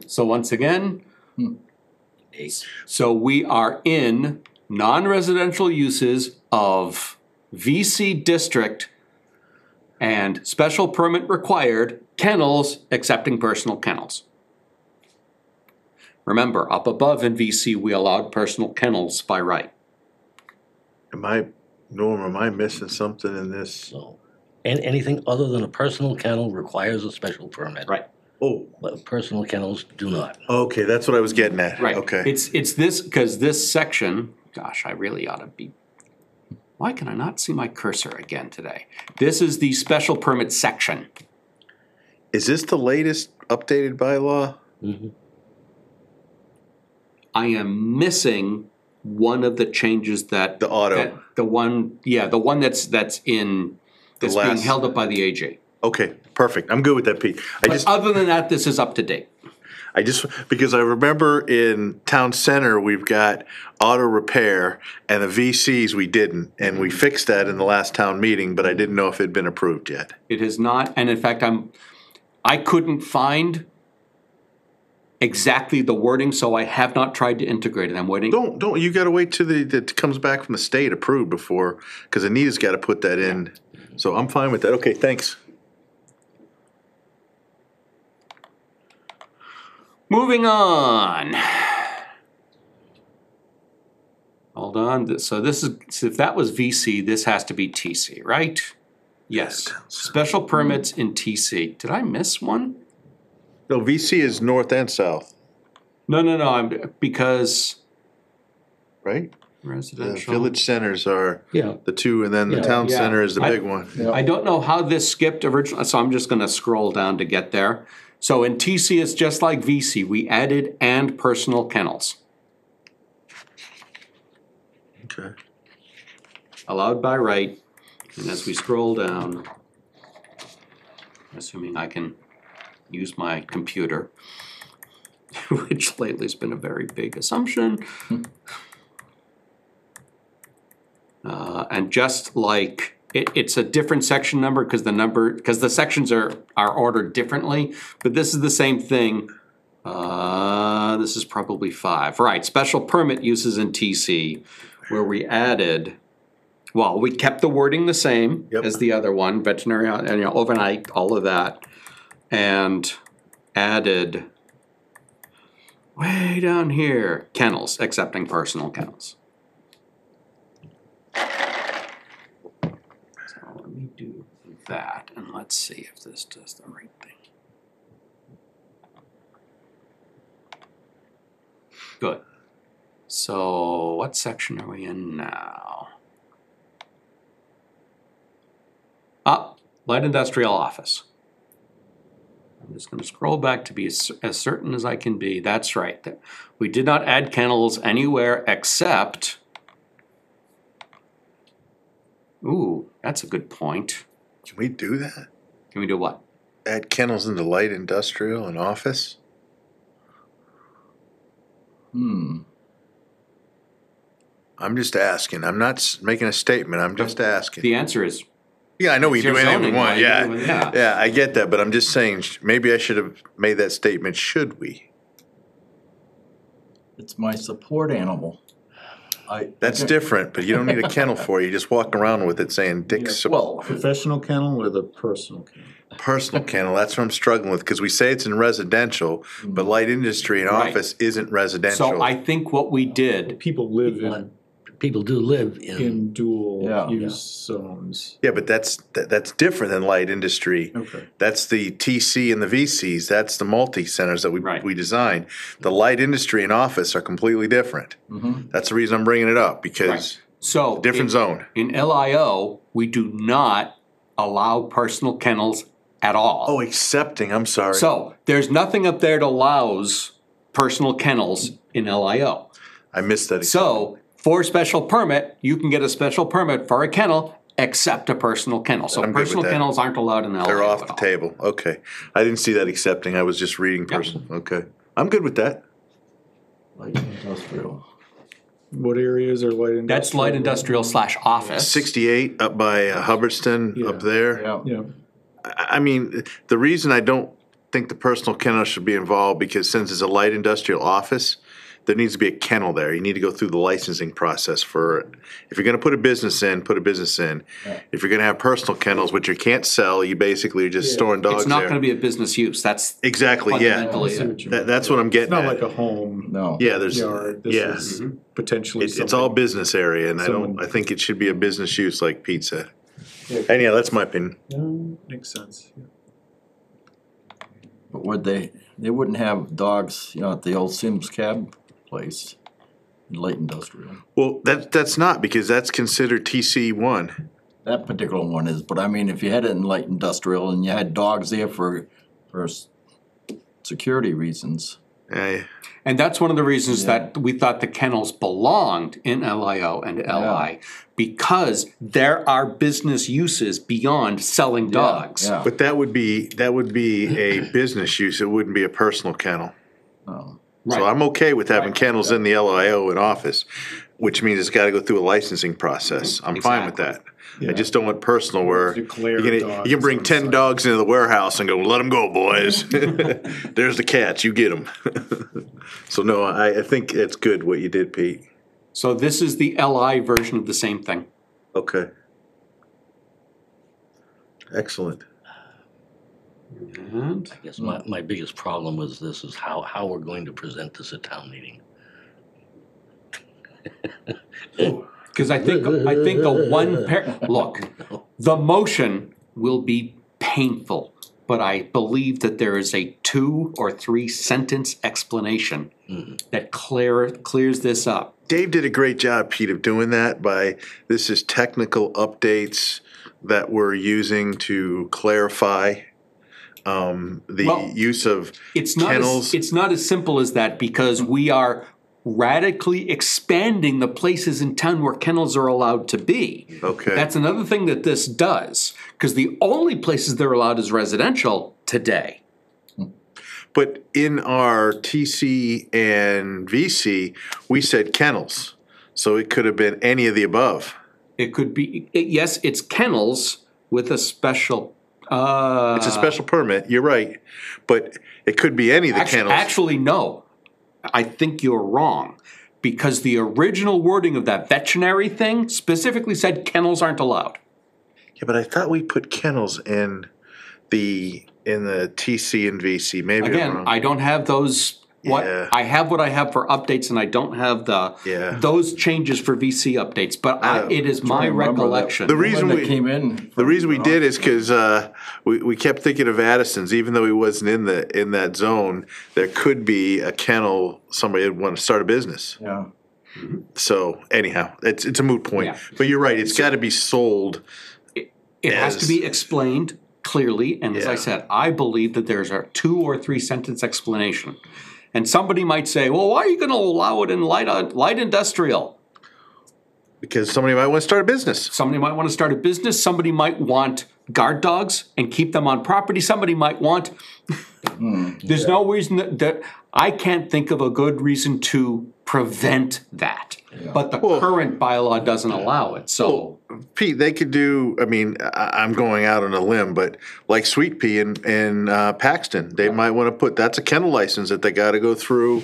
So once again, 8. so we are in non-residential uses of VC district and special permit required kennels, excepting personal kennels. Remember, up above in VC, we allowed personal kennels by right. Norm, am I missing something in this? So, and anything other than a personal kennel requires a special permit. Right. Oh, But personal kennels do not. okay, that's what I was getting at. Right. Okay. It's this, because this section, gosh, I really ought to be, why can I not see my cursor again today? This is the special permit section. Is this the latest updated bylaw? Mhm. I am missing one of the changes that. The auto. The one that's being last- held up by the AG. Okay, perfect. I'm good with that, Pete. But other than that, this is up to date. Because I remember in town center, we've got auto repair, and the VCs we didn't, and we fixed that in the last town meeting, but I didn't know if it'd been approved yet. It has not, and in fact, I couldn't find exactly the wording, so I have not tried to integrate it. I'm waiting. Don't, you gotta wait till it comes back from the state approved before, cause Anita's gotta put that in. So I'm fine with that. Okay, thanks. Moving on. Hold on, so if that was VC, this has to be TC, right? Yes, special permits in TC. Did I miss one? No, VC is north and south, No, because right? The residential. village centers are Yeah. the two, and then the Yeah. town Yeah. center is the big one. I don't know how this skipped originally, so I'm just gonna scroll down to get there. So in TC, it's just like VC, we added and personal kennels, Okay. allowed by right. And as we scroll down, assuming I can use my computer, which lately has been a very big assumption. And just like, it's a different section number because the sections are ordered differently, but this is the same thing. This is probably 5, right, special permit uses in TC, where we added, well, we kept the wording the same Yep. as the other one, veterinary, and overnight, all of that, and added way down here, kennels, excepting personal kennels. So let me do that, and let's see if this does the right thing. Good. So what section are we in now? Light industrial office. I'm just gonna scroll back to be as certain as I can be. That's right. We did not add kennels anywhere except, ooh, that's a good point. Can we do that? Can we do what? Add kennels into light industrial and office? I'm just asking. I'm not making a statement. I'm just asking. The answer is, Yeah, I know we It's do your anything we zoning, want, right? yeah. Yeah. Yeah, I get that, but I'm just saying, maybe I should have made that statement, should we? It's my support animal. That's different, but you don't need a kennel for it, you just walk around with it saying Dick's Well, Professional kennel or the personal kennel? personal kennel, that's what I'm struggling with, because we say it's in residential, but light industry and Right. office isn't so residential. I think what we did, People live in People do live in, dual Yeah. use zones. Yeah, but that's different than light industry. Okay. That's the TC and the VCs, that's the multi-centers that Right. we design. The light industry and office are completely different. That's the reason I'm bringing it up, because so. different zone. In LIO, we do not allow personal kennels at all. Oh, accepting, I'm sorry. So, there's nothing up there that allows personal kennels in LIO. I missed that. So, for special permit, you can get a special permit for a kennel, except a personal kennel. So I'm good with personal that. kennels aren't allowed in LIO They're off at the all. table, okay. I didn't see that accepting, I was just reading personal, okay. I'm good with that. light industrial. What areas are light industrial? That's light industrial / office. 68 up by Hubbardston, Yeah. up there. Yeah. Yeah, I mean, the reason I don't think the personal kennel should be involved because since it's a light industrial office, there needs to be a kennel there. You need to go through the licensing process for it. If you're gonna put a business in, put a business in. If you're gonna have personal kennels, which you can't sell, you basically are just storing dogs It's not there. gonna be a business use, that's Exactly, yeah. fundamentally I see it. what you mean. That's what I'm It's getting not at. like a home No. Yeah, there's, yard, yeah. this is potentially It's something. all business area and I think it should be a business use like Pete said. Anyhow, that's my opinion. No, makes sense. Yeah. But would they wouldn't have dogs, at the old Sims cab place, in light industrial. Well, that's not because that's considered TC1. That particular one is, but I mean, if you had it in light industrial and you had dogs there for security reasons. And that's one of the reasons that we thought the kennels belonged in LIO and LI, because there are business uses beyond selling dogs. Yeah. But that would be a business use, it wouldn't be a personal kennel. Oh. So Right. I'm okay with having kennels in the LIO in office, which means it's gotta go through a licensing process. I'm fine with that. I just don't want personal where Declare you dogs can bring on 10 site. dogs into the warehouse and go, let them go, boys. There's the cats, you get them. So no, I think it's good what you did, Pete. So this is the LI version of the same thing. Okay. Excellent. And I guess my biggest problem with this is how we're going to present this at town meeting. because I think the one look, the motion will be painful, but I believe that there is a 2 or 3 sentence explanation that clears this up. Dave did a great job, Pete, of doing that this is technical updates that we're using to clarify the use of kennels. It's not as simple as that because we are radically expanding the places in town where kennels are allowed to be. Okay. That's another thing that this does, because the only places they're allowed is residential today. But in our TC and VC, we said kennels, so it could have been any of the above. It could be, yes, it's kennels with a special, It's a special permit, you're right, but it could be any of the kennels. Actually, no. I think you're wrong. Because the original wording of that veterinary thing specifically said kennels aren't allowed. Yeah, but I thought we put kennels in the TC and VC, maybe I'm Again, wrong. I don't have those, Yeah. I have what I have for updates and I don't have those changes for VC updates, but it is my recollection. The reason When we they came in. The reason we did is because we kept thinking of Addison's, even though he wasn't in that zone, there could be a kennel, somebody would want to start a business. Yeah. So anyhow, it's a moot point. Yeah. But you're right, it's got to be sold. It has to be explained clearly, and as I Yeah. said, I believe that there's a 2 or 3 sentence explanation. And somebody might say, well, why are you gonna allow it in light industrial? Because somebody might want to start a business. Somebody might wanna start a business, somebody might want guard dogs and keep them on property, somebody might want, there's no reason that, I can't think of a good reason to prevent that. But the current bylaw doesn't allow it, so. Pete, they could do, I'm going out on a limb, but like Sweet Pea in Paxton, they might want to put, that's a kennel license that they got to go through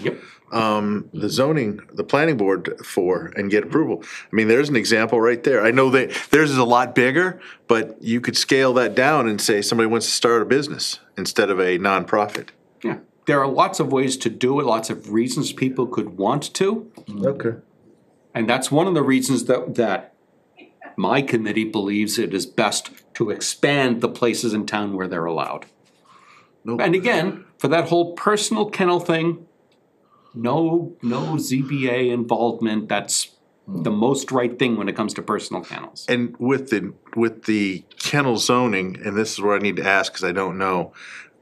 the zoning, the planning board for and get approval. There's an example right there. I know that theirs is a lot bigger, but you could scale that down and say somebody wants to start a business instead of a nonprofit. Yeah, there are lots of ways to do it, lots of reasons people could want to. Okay. And that's one of the reasons that my committee believes it is best to expand the places in town where they're allowed. Nope. And again, for that whole personal kennel thing, no ZBA involvement, that's the most right thing when it comes to personal kennels. And with the kennel zoning, and this is where I need to ask because I don't know,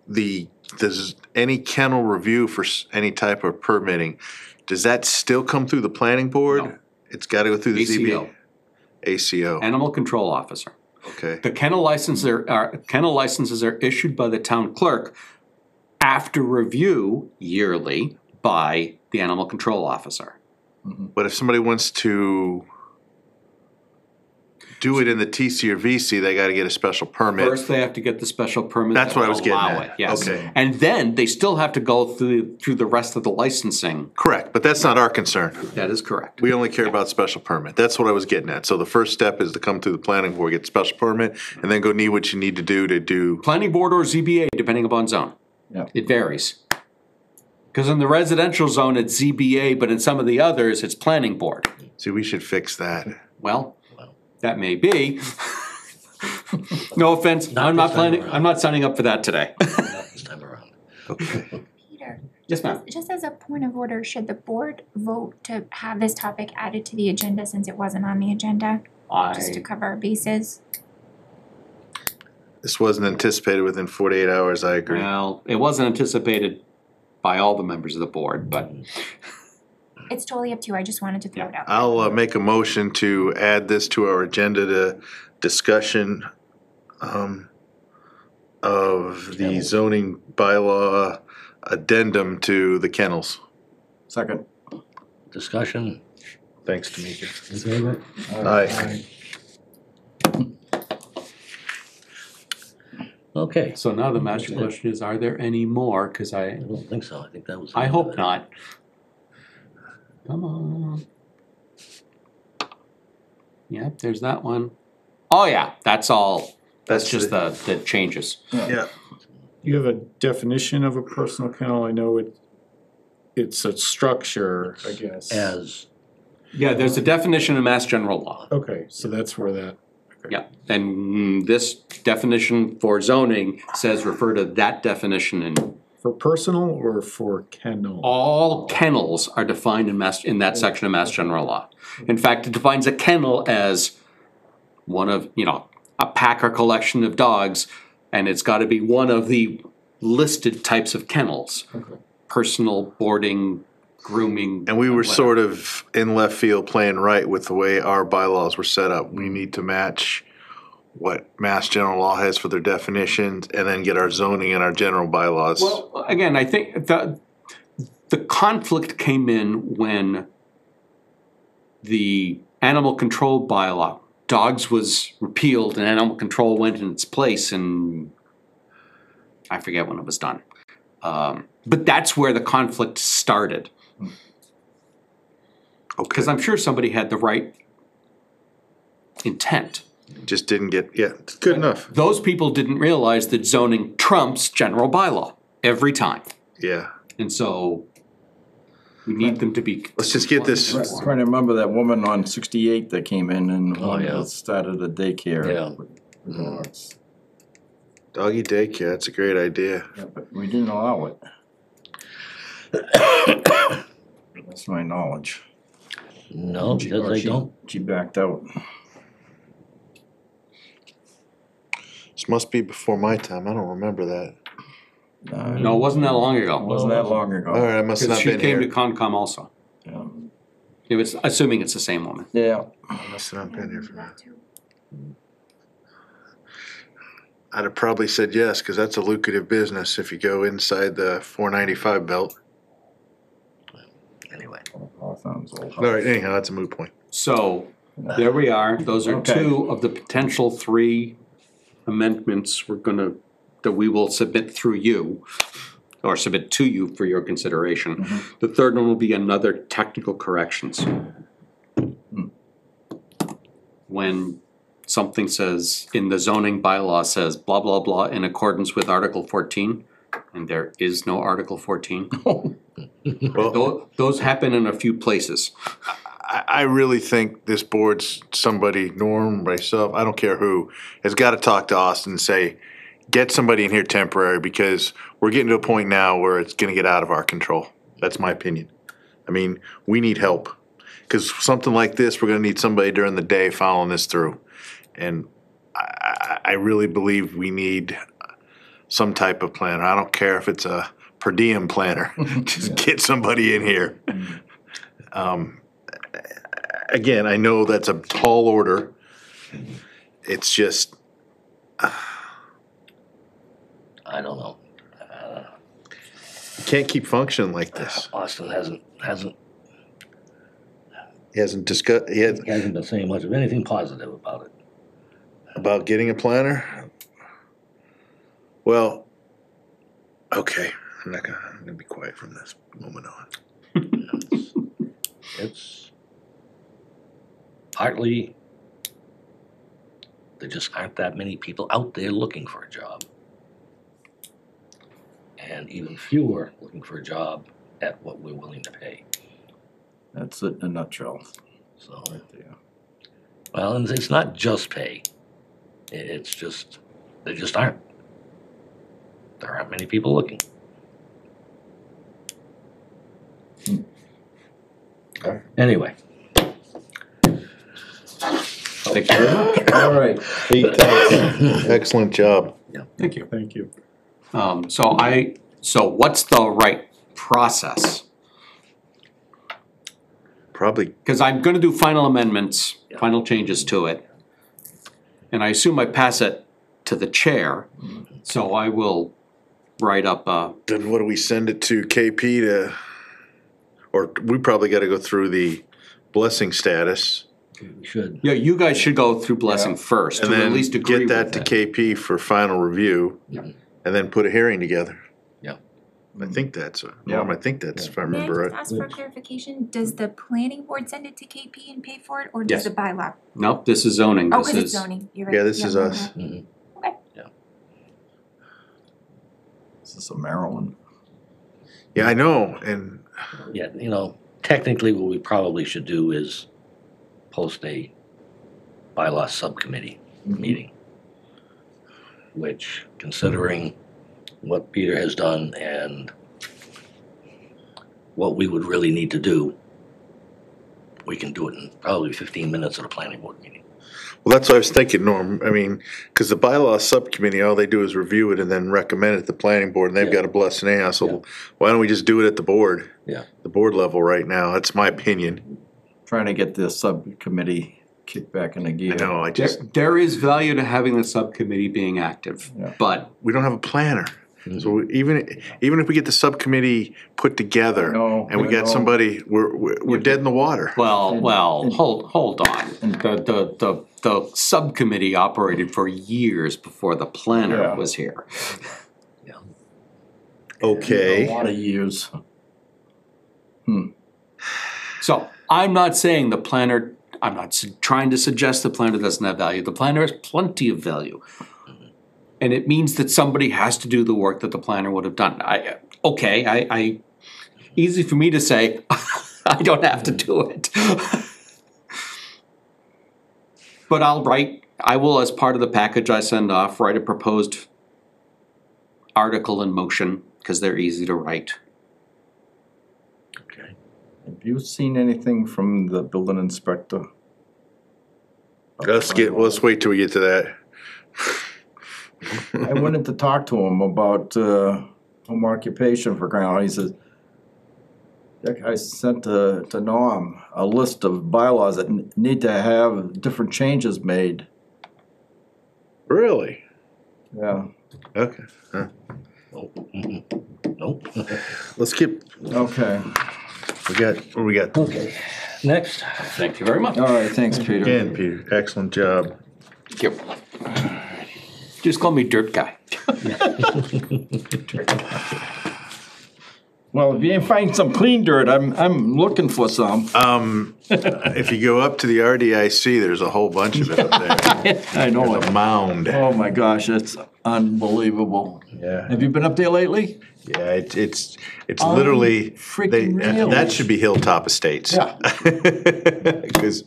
does any kennel review for any type of permitting, does that still come through the planning board? No. It's got to go through the ZBA? ACO. Animal Control Officer. Okay. The kennel licenses are issued by the town clerk after review yearly by the Animal Control Officer. But if somebody wants to do it in the TC or VC, they gotta get a special permit. First, they have to get the special permit. That's that what I will was getting allow at. it, yes. Okay. And then they still have to go through the rest of the licensing. Correct, but that's not our concern. That is correct. We only care about special permit. That's what I was getting at. So the first step is to come through the planning board, get special permit, and then go need what you need to do. Planning board or ZBA, depending upon zone. Yeah. It varies. Because in the residential zone, it's ZBA, but in some of the others, it's planning board. See, we should fix that. Well, that may be. No offense, Not I'm not this time planning, around. I'm not signing up for that today. Not this time around. Peter, Yes, ma'am. just as a point of order, should the board vote to have this topic added to the agenda since it wasn't on the agenda? Just to cover our bases? This wasn't anticipated within 48 hours, I agree. Well, it wasn't anticipated by all the members of the board, but It's totally up to you, I just wanted to throw it out. I'll make a motion to add this to our agenda to discussion of the zoning bylaw addendum to the kennels. Second. Discussion, Thanks, Tamika. in favor? Aye. Okay, so now the master question is, are there any more? Cause I don't think so, I think that was. I hope not. Come on. Yep, there's that one. Oh yeah, that's all. That's just the changes. Yeah. You have a definition of a personal kennel, I know it's a structure, I guess. As, Yeah, there's a definition in Mass General Law. Okay, so that's where that, Yeah, and this definition for zoning says refer to that definition in. for personal or for kennel? All kennels are defined in that section of Mass General Law. In fact, it defines a kennel as one of, a pack or collection of dogs, and it's gotta be one of the listed types of kennels. Okay. Personal, boarding, grooming. And we were whatever. sort of in left field playing right with the way our bylaws were set up. We need to match what Mass General Law has for their definitions and then get our zoning and our general bylaws. Well, again, I think the conflict came in when the animal control bylaw, dogs was repealed and animal control went in its place, and I forget when it was done. But that's where the conflict started. Because I'm sure somebody had the right intent. Just didn't get, it's good enough. Those people didn't realize that zoning trumps general bylaw every time. Yeah. And so we need them to be. Let's just get this. Trying to remember that woman on 68 that came in and Oh, yeah. started a daycare. Yeah. with dogs. Doggy daycare, that's a great idea. Yeah, but we didn't allow it. That's my knowledge. no, because they don't, She backed out. This must be before my time, I don't remember that. No, it wasn't that long It ago. wasn't that long ago. All right, I must have Because not she been came to here. Concom also. Yeah. It was, assuming it's the same woman. Yeah. I must have not been here for that. I'd have probably said yes, cause that's a lucrative business if you go inside the 495 belt. anyway. Hawthorne's old house. All right, anyhow, that's a moot point. So, there we are. Those are Okay. two of the potential three amendments that we will submit through you, or submit to you for your consideration. The third one will be another technical corrections. When something says, in the zoning bylaw says blah, blah, blah, in accordance with Article 14, and there is no Article 14. Well, Those happen in a few places. I really think this board's somebody, Norm, myself, I don't care who, has gotta talk to Austin and say, get somebody in here temporary, because we're getting to a point now where it's gonna get out of our control. That's my opinion. I mean, we need help. Cause something like this, we're gonna need somebody during the day following this through. And I really believe we need some type of planner. I don't care if it's a per diem planner. Just get somebody in here. Again, I know that's a tall order. It's just, I don't know. you can't keep functioning like this. Austin hasn't He hasn't discussed, been saying much of anything positive about it. About getting a planner? Well, okay, I'm gonna be quiet from this moment on. It's partly there just aren't that many people out there looking for a job. And even fewer looking for a job at what we're willing to pay. That's it in a nutshell, So, right there. well, and it's not just pay. It's just, there just aren't. There aren't many people looking. Okay. Anyway. Thank you very much. All right. Pete, thanks. Excellent job. Thank you. Thank you. So what's the right process? Probably, Cause I'm gonna do final amendments, Yeah. final changes to it. And I assume I pass it to the chair, so I will write up then what do we send it to KP to, or we probably gotta go through the blessing status. We should. yeah, you guys should go through blessing Yeah. first, And to at then least agree get that with to it. KP for final review. Yeah. And then put a hearing together. Yeah. I think that's, Yeah. Norm, I think that's, if I May I remember just right. ask for clarification, does the planning board send it to KP and pay for it, or Yes. does the bylaw? Nope, this is zoning, Oh, this cause it's is, zoning, you're right. Yeah, this is okay. us. Mhm. This is a Maryland. Yeah, I know, and Yeah, you know, technically what we probably should do is post a bylaw subcommittee meeting. Which, considering what Peter has done and what we would really need to do, we can do it in probably 15 minutes at a planning board meeting. well, that's what I was thinking, Norm. I mean, cause the bylaw subcommittee, all they do is review it and then recommend it to the planning board, and they've Yeah. got a blessing anyhow, Yeah. so why don't we just do it at the board? Yeah. The board level right now, that's my opinion. Trying to get this subcommittee kicked back into gear. I know, I there, just, there is value to having the subcommittee being active, Yeah. but we don't have a planner. So even if we get the subcommittee put together No, and we got no. somebody, we're dead in the water. well, hold on. The subcommittee operated for years before the planner Yeah. was here. A Okay, lot of years. So I'm not saying the planner, I'm not trying to suggest the planner doesn't have value. The planner has plenty of value. And it means that somebody has to do the work that the planner would have done. I easy for me to say, I don't have to do it. But I will, as part of the package I send off, write a proposed article in motion, because they're easy to write. Okay. Have you seen anything from the building inspector? let's wait till we get to that. I wanted to talk to him about home occupation for ground. He says, that guy sent to Norm a list of bylaws that need to have different changes made. Really? Yeah. Okay, Nope. Nope. let's keep, Okay. what do we got? Okay, next. Thank you very much. All right, thanks, Peter. Again, Peter, excellent job. Thank you. Just call me Dirt Guy. Well, if you ain't find some clean dirt, I'm looking for some. If you go up to the RDIC, there's a whole bunch of it up there. I know There's a it. mound. Oh my gosh, it's unbelievable. Yeah, Have you been up there lately? yeah, it's literally, Freaking really? that should be Hilltop Estates. Yeah. Because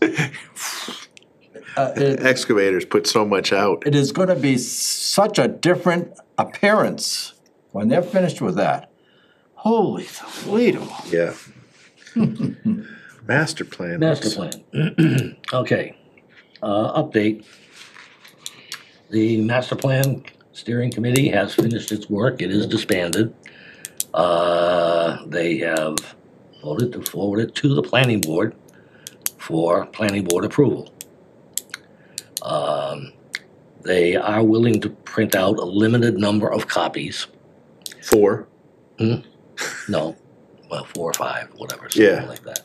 It excavators put so much out. it is gonna be such a different appearance when they're finished with that. Holy Toledo. Yeah. Master plan. Master plan. Okay, update. The master plan steering committee has finished its work, it is disbanded. They have voted to forward it to the planning board for planning board approval. They are willing to print out a limited number of copies. 4. No, well, 4 or 5, whatever, Yeah. something like that.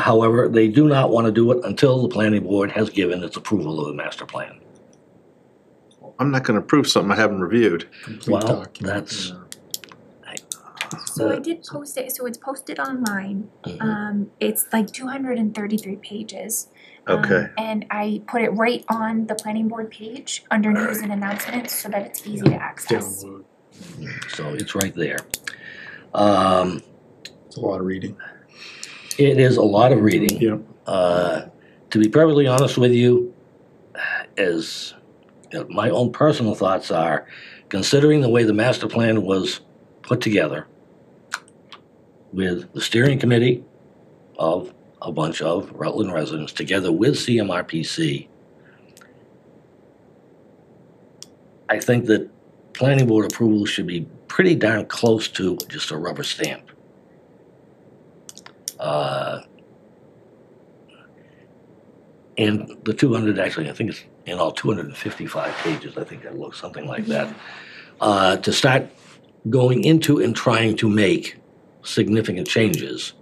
However, they do not want to do it until the planning board has given its approval of the master plan. I'm not gonna approve something I haven't reviewed. Complete Well, document, that's- yeah. So I did post it, so it's posted online. It's like 233 pages. Okay. And I put it right on the planning board page under news and announcements so that it's easy to access. Download. So it's right there. It's a lot of reading. It is a lot of reading. Yep. To be perfectly honest with you, as you know, my own personal thoughts are, considering the way the master plan was put together with the steering committee of a bunch of Rutland residents together with CMRPC, I think that planning board approval should be pretty darn close to just a rubber stamp. And the 200, actually, I think it's in all 255 pages, I think that looks something like that. To start going into and trying to make significant changes,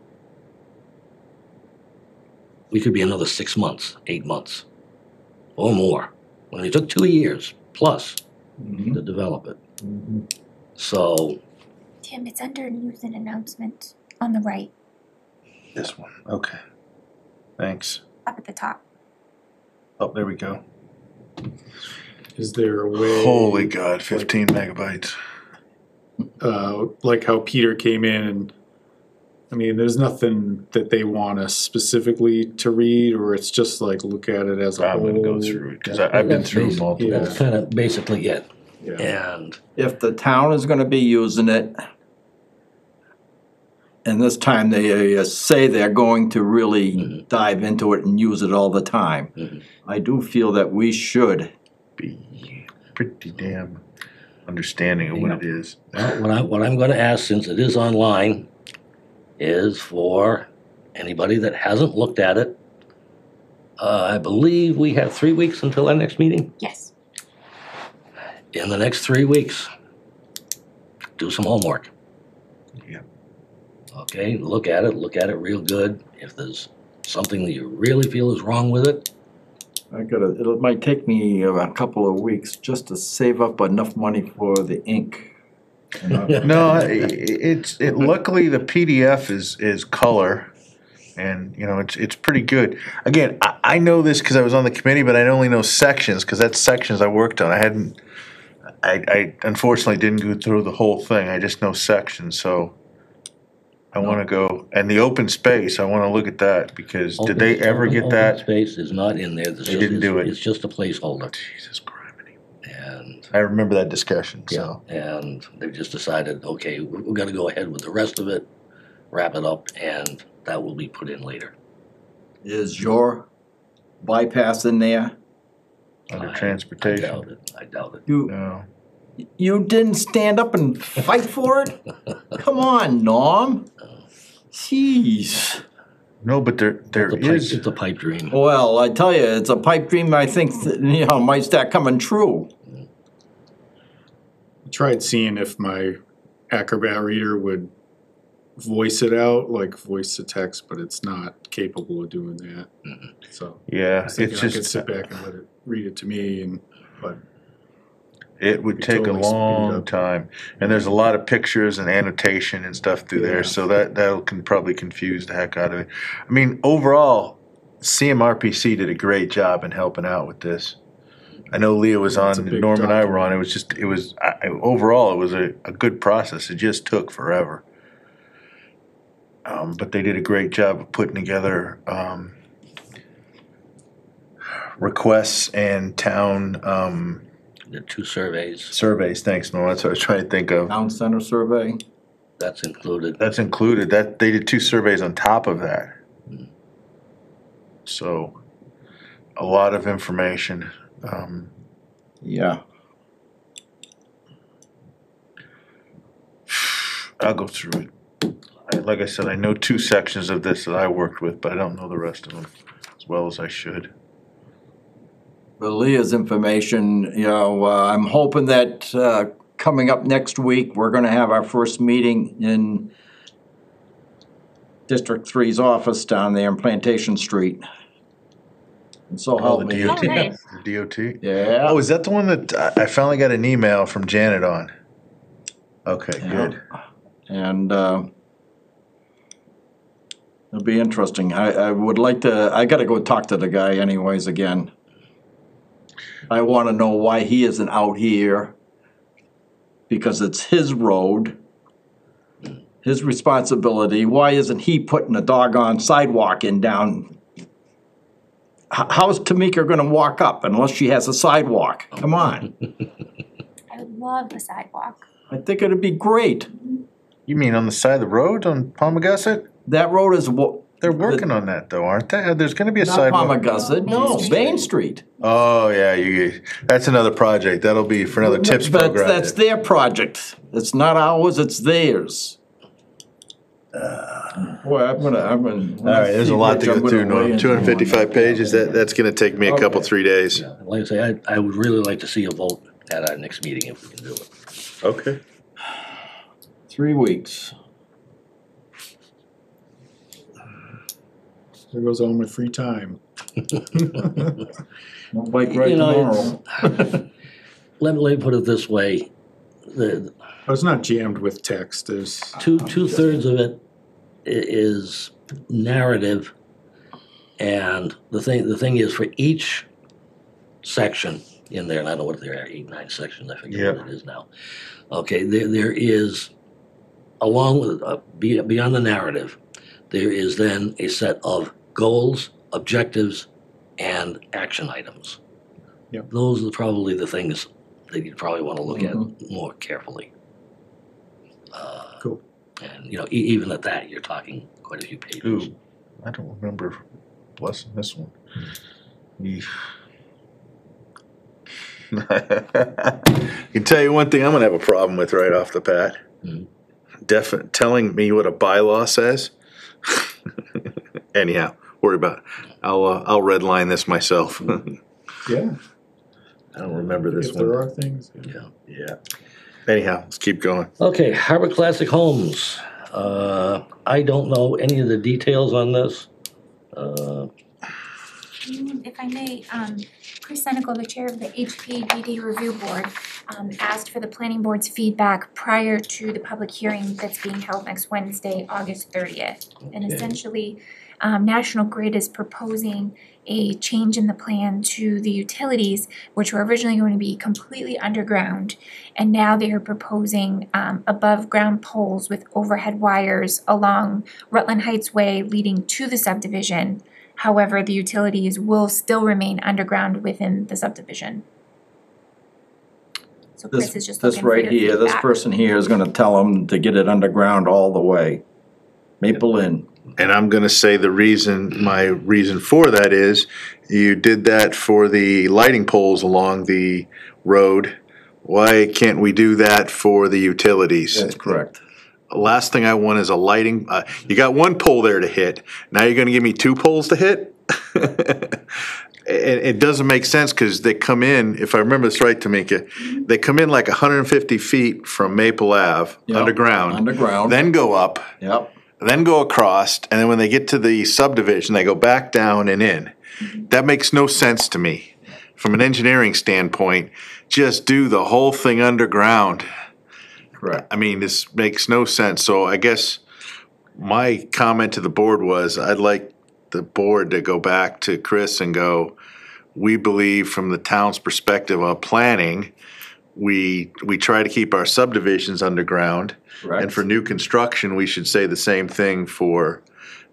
we could be another 6 months, 8 months, or more. When it took 2 years plus to develop it. So, Tim, it's under news and announcements on the right, This one, okay. Thanks. up at the top. Oh, there we go. Is there a way? Holy God, 15 megabytes. Like how Peter came in and, I mean, there's nothing that they want us specifically to read, or it's just like look at it as a whole. I'm gonna go through it, cause I've been that's through basic. multiple. That's kind of basically it. Yeah. And If the town is gonna be using it, and this time they say they're going to really dive into it and use it all the time, I do feel that we should. Be pretty damn understanding of what it is. well, what I'm gonna ask, since it is online, is for anybody that hasn't looked at it, I believe we have 3 weeks until our next meeting. Yes. In the next 3 weeks, do some homework. Yeah. Okay, look at it real good. If there's something that you really feel is wrong with it, It might take me a couple of weeks just to save up enough money for the ink. No, luckily the PDF is color, and, you know, it's pretty good. Again, I know this because I was on the committee, but I only know sections, because that's sections I worked on. I unfortunately didn't go through the whole thing, I just know sections, so I wanna go, and the open space, I wanna look at that, because did they ever get Open that? space is not in there. They didn't do it. It's just a placeholder. Jesus criminy. And, I remember that discussion, yeah, so. and they've just decided, okay, we're gonna go ahead with the rest of it, wrap it up, and that will be put in later. Is your bypass in there? Under I transportation. I doubt it. No. You didn't stand up and fight for it? Come on, Norm. Jeez. No, but there is. It's a pipe dream. Well, I tell you, it's a pipe dream I think, might start coming true. I tried seeing if my Acrobat reader would voice it out, like voice the text, but it's not capable of doing that. So I Yeah, was thinking it's I could just, sit back and let it read it to me, but it would could take a totally speed it long up. time. And there's a lot of pictures and annotation and stuff through Yeah. there, so that'll can probably confuse the heck out of it. I mean, overall, CMRPC did a great job in helping out with this. I know Leah was It's a on, big Norm and I were on, document. overall, it was a good process, it just took forever. But they did a great job of putting together, requests and town, The 2 surveys, surveys, thanks, Norm, that's what I was trying to think of. Town center survey. that's included. That's included, they did 2 surveys on top of that. So, a lot of information. Yeah. I'll go through it. Like I said, I know 2 sections of this that I worked with, but I don't know the rest of them as well as I should. For Leah's information, I'm hoping that coming up next week, we're gonna have our first meeting in District 3's office down there in Plantation Street. And so Oh, help the me. DOT. Oh, nice. DOT? Yeah. Oh, is that the one that I finally got an email from Janet on? Okay, good. And it'll be interesting. I would like to, I gotta go talk to the guy anyways again. I wanna know why he isn't out here, because it's his road, his responsibility. Why isn't he putting a doggone sidewalk in down? How's Tamika gonna walk up unless she has a sidewalk? Come on. I would love the sidewalk. I think it'd be great. You mean on the side of the road on Palmagussit? That road is They're working on that though, aren't they? There's gonna be a not sidewalk. Palmagussit, no, Main Main Street. Oh, yeah, that's another project. That'll be for another tips But program. that's their project. It's not ours, it's theirs. Boy, I'm gonna. All right, there's a lot to go through, Norm. 255 pages, that's gonna take me a couple, Okay. 3 days. Yeah, like I say, I would really like to see a vote at our next meeting if we can do it. Okay. 3 weeks. There goes all my free time. No bike ride You know, tomorrow. Let me put it this way, the Oh, it's not jammed with text, there's, two-thirds of it is narrative. And the thing is, for each section in there, and I don't know what there are, 8, 9 sections, I forget what it is now. Okay, there is, along with, beyond the narrative, there is then a set of goals, objectives, and action items. Yep. Those are probably the things that you'd probably want to look at more carefully. Cool. And, you know, even at that, you're talking quite a few pages. Ooh, I don't remember blessing this one. Eesh. I can tell you one thing I'm gonna have a problem with right off the bat. Telling me what a bylaw says. Anyhow, worry about it. I'll redline this myself. Yeah, I don't remember this if there one. are things. Yeah. Yeah. Anyhow, let's keep going. Okay, Harbor Classic Homes. I don't know any of the details on this. If I may, Chris Senecal, the chair of the HPDD Review Board, asked for the planning board's feedback prior to the public hearing that's being held next Wednesday, August 30th. And Okay. essentially, National Grid is proposing a change in the plan to the utilities, which were originally going to be completely underground. And now they are proposing above ground poles with overhead wires along Rutland Heights Way leading to the subdivision. However, the utilities will still remain underground within the subdivision. So Chris is just looking This for right your here, this feedback. person here is gonna tell them to get it underground all the way. Maple Inn. And I'm gonna say my reason for that is, you did that for the lighting poles along the road. Why can't we do that for the utilities? That's correct. Last thing I want is a lighting, you got one pole there to hit, now you're gonna give me 2 poles to hit? It doesn't make sense, cause they come in, if I remember this right, Tamika, they come in like 150 feet from Maple Ave, Yep, underground. underground. Then go up, Yep. then go across, and then when they get to the subdivision, they go back down and in. That makes no sense to me. From an engineering standpoint, just do the whole thing underground. Correct. I mean, this makes no sense, so I guess my comment to the board was, I'd like the board to go back to Chris and go, we believe from the town's perspective of planning, we try to keep our subdivisions underground. Correct. And for new construction, we should say the same thing for,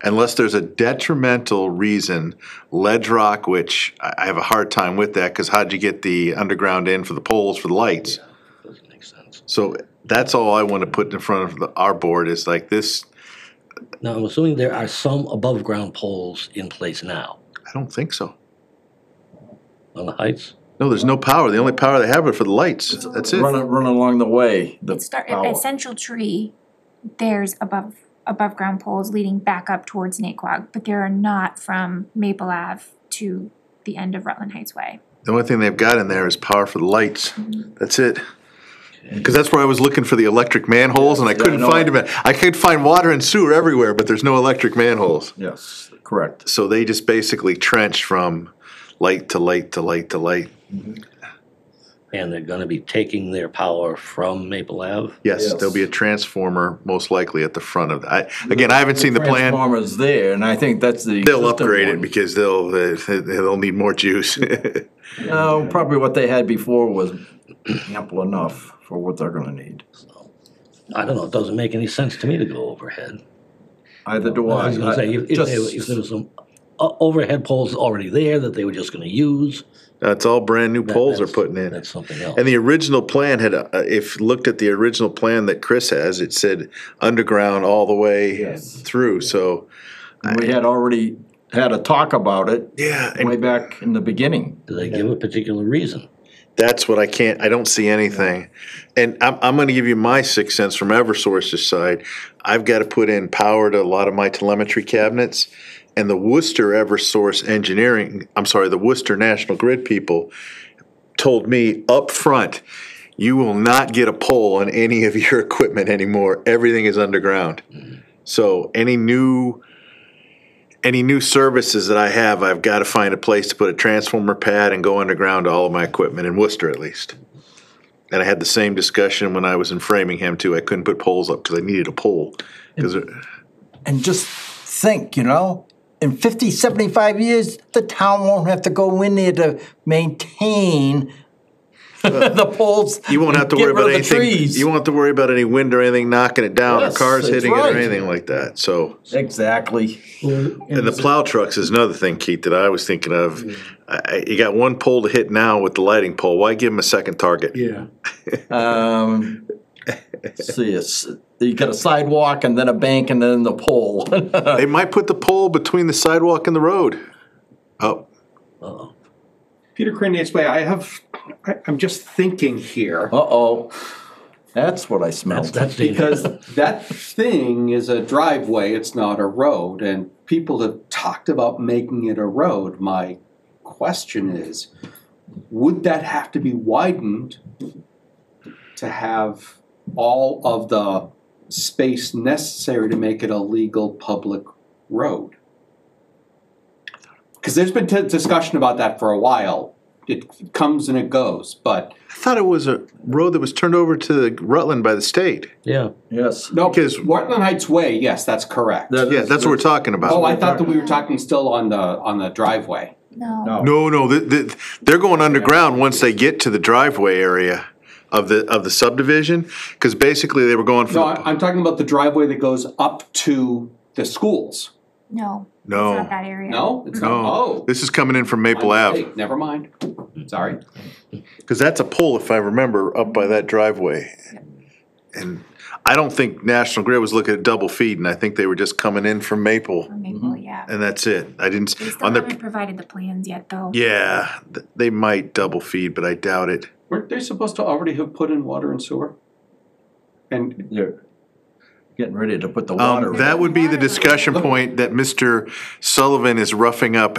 unless there's a detrimental reason, ledge rock, which I have a hard time with that, cause how'd you get the underground in for the poles for the lights? Doesn't make sense. So that's all I want to put in front of our board is like this, Now, I'm assuming there are some above-ground poles in place now I don't think so. on the heights. No, there's no power. The only power they have are for the lights. That's it. Run along the way, the power. At Central Tree, there's above ground poles leading back up towards Naquag, but there are not from Maple Ave to the end of Rutland Heights Way. The only thing they've got in there is power for the lights. That's it. Because that's where I was looking for the electric manholes, and I couldn't find them. I could find water and sewer everywhere, but there's no electric manholes. Yes, correct. So they just basically trenched from light to light to light to light. And they're gonna be taking their power from Maple Ave? Yes, Yes. there'll be a transformer most likely at the front of that. Again, I haven't seen the plan. Transformer's there, and I think that's the. They'll existing upgrade it one. because they'll need more juice. No, probably what they had before was ample enough for what they're gonna need. I don't know, it doesn't make any sense to me to go overhead. Either do I. I was gonna say, if there was some overhead poles already there that they were just gonna use. That's all brand new poles they're that's- putting in. That's something else. And the original plan had, if you looked at the original plan that Chris has, it said underground all the way Yes. through, so. We had already had a talk about it Yeah, way and back in the beginning. Do they give a particular reason? that's what I don't see anything. And I'm gonna give you my 6 cents from Eversource's side. I've gotta put in power to a lot of my telemetry cabinets. And the Worcester Eversource Engineering, the Worcester National Grid people told me up front, you will not get a pole on any of your equipment anymore. Everything is underground. So any new services that I have, I've got to find a place to put a transformer pad and go underground to all of my equipment, in Worcester at least. And I had the same discussion when I was in Framingham too. I couldn't put poles up because I needed a pole. And just think, in 50, 75 years, the town won't have to go in there to maintain the poles. You won't have to and worry get about rid of the anything. trees. You won't have to worry about any wind or anything knocking it down or Yes, cars that's hitting it right. or anything like that. So, Exactly. and the plow trucks is another thing, Keith, that I was thinking of. You got one pole to hit now with the lighting pole. Why give them a second target? Yeah. Let's see, you got a sidewalk and then a bank and then the pole. They might put the pole between the sidewalk and the road. Oh, Uh-oh. Peter Crane Way, I'm just thinking here. Uh-oh, that's what I smelled. That's dangerous. Because that thing is a driveway, it's not a road, and people have talked about making it a road. My question is, would that have to be widened to have all of the space necessary to make it a legal public road? Because there's been discussion about that for a while. It comes and it goes, but I thought it was a road that was turned over to Rutland by the state. Yeah, Yes. no, Because- Rutland Heights Way, yes, that's correct. Yeah, that's what we're talking about. Oh, I thought that we were talking still on the driveway. No. No, they're going underground once they get to the driveway area of the subdivision, because basically they were going No, from. I'm talking about the driveway that goes up to the schools. No. It's No, not that area. No, it's not. no, Oh, this is coming in from Maple my Ave, mistake. Never mind. Sorry. because that's a pole, if I remember, up by that driveway. And I don't think National Grid was looking at double feeding. I think they were just coming in from Maple, Or Maple, yeah. and that's it. I didn't They still on their. haven't provided the plans yet, though. Yeah, they might double feed, but I doubt it. Weren't they supposed to already have put in water and sewer? And They're getting ready to put the water. That would be the discussion point that Mr. Sullivan is roughing up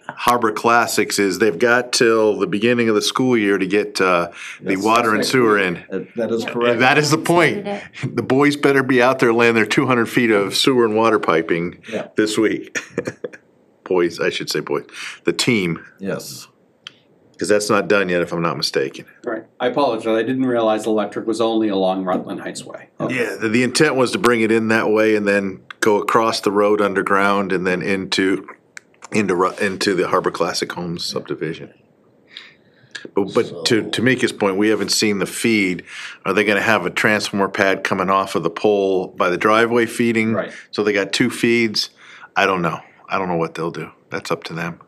Harbor Classics, is they've got till the beginning of the school year to get the Yes. water and sewer in. That is Yeah. correct. And that is the point. Considered The boys better be out there laying their 200 feet of sewer and water piping Yeah. this week. Boys, I should say boys, the team, Yes. because that's not done yet if I'm not mistaken. right, I apologize. I didn't realize electric was only along Rutland Heights Way. Okay. Yeah, the intent was to bring it in that way and then go across the road underground and then into the Harbor Classic Homes subdivision. But to make his point, we haven't seen the feed. Are they gonna have a transformer pad coming off of the pole by the driveway feeding? Right. So they got two feeds? I don't know. I don't know what they'll do. That's up to them.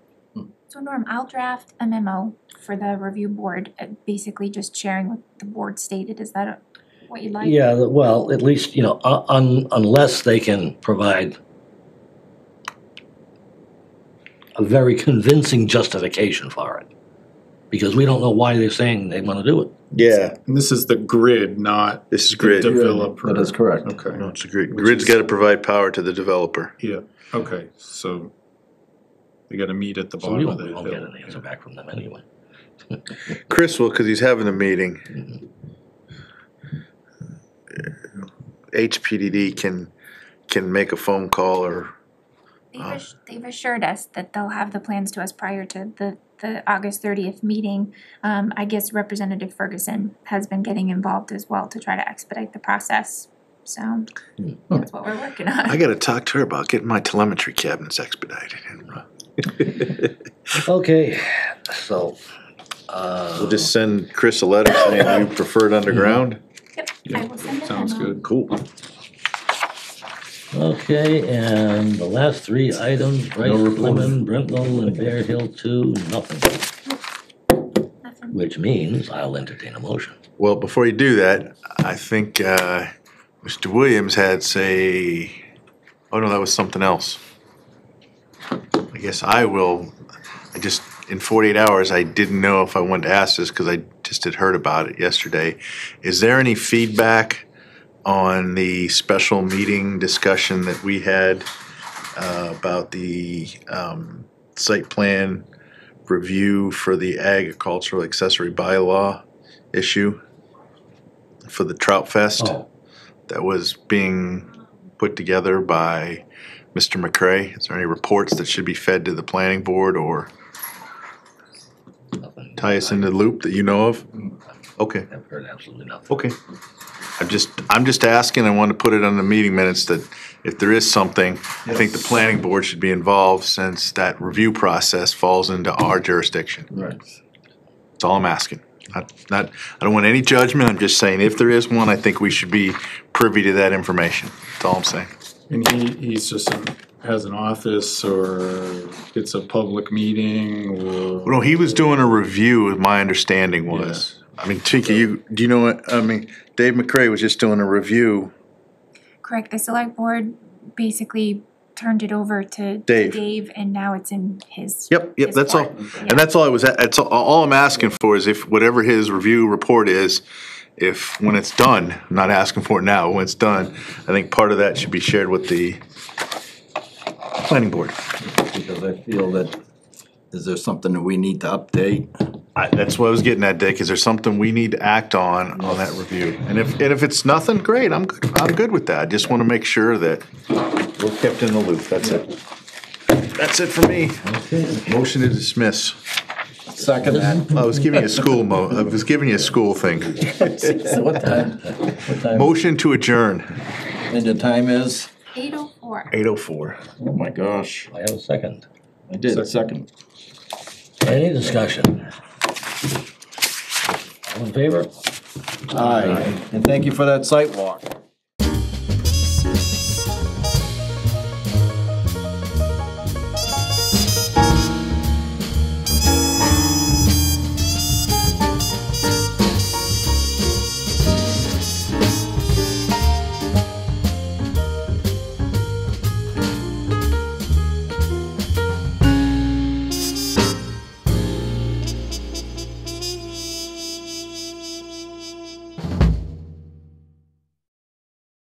So Norm, I'll draft a memo for the review board, basically just sharing what the board stated. Is that what you'd like? yeah, well, at least, unless they can provide a very convincing justification for it. Because we don't know why they're saying they wanna do it. Yeah. And this is the grid, not This is the grid. developer. That is correct. Okay, No, it's a grid. Which Grid's is- gotta provide power to the developer. yeah, okay, so they gotta meet at the So we bottom of won't, the we won't hill. get an answer back from them anyway. Chris will, cause he's having a meeting. HPDD can make a phone call or They've assured us that they'll have the plans to us prior to the August 30th meeting. I guess Representative Ferguson has been getting involved as well to try to expedite the process. So that's what we're working on. I gotta talk to her about getting my telemetry cabinets expedited. Okay, so, We'll just send Chris a letter saying you prefer it underground. Yep, I will send it. Sounds good. Cool. okay, and the last three items, Brice, Lemon, Brintnal, and Bear Hill 2, nothing. Nothing. Which means I'll entertain a motion. Well, before you do that, I think Mr. Williams had oh no, that was something else. I guess in 48 hours, I didn't know if I wanted to ask this because I just had heard about it yesterday. Is there any feedback on the special meeting discussion that we had about the site plan review for the agricultural accessory bylaw issue for the Trout Fest Oh, that was being put together by Mr. McCray? Is there any reports that should be fed to the planning board or nothing. tie us into the loop that you know of? Okay, I've heard absolutely nothing. okay. I'm just asking, I want to put it on the meeting minutes that if there is something, I think the planning board should be involved since that review process falls into our jurisdiction. Right. That's all I'm asking. Not, I don't want any judgment, I'm just saying if there is one, I think we should be privy to that information. That's all I'm saying. And he's just has an office or it's a public meeting or? No, he was doing a review, my understanding was. I mean, Tika, do you know what, Dave McCray was just doing a review. Correct, the select board basically turned it over to Dave. Dave, and now it's in his. Yep, his that's all. court. And that's all all I'm asking for is if whatever his review report is, if when it's done, I'm not asking for it now, when it's done, I think part of that should be shared with the planning board. Because I feel that, is there something that we need to update? That's what I was getting at, Dick. Is there something we need to act on that review? And if it's nothing, great. I'm good with that. I just want to make sure that we're kept in the loop. That's it. That's it for me. Okay. Motion to dismiss. Second that. I was giving you a school I was giving you a school thing. So what time? What time? Motion to adjourn. And the time is? 8:04. 8:04. Oh my gosh. I have a second. I did, second. Any discussion? All in favor? Aye. And thank you for that site walk.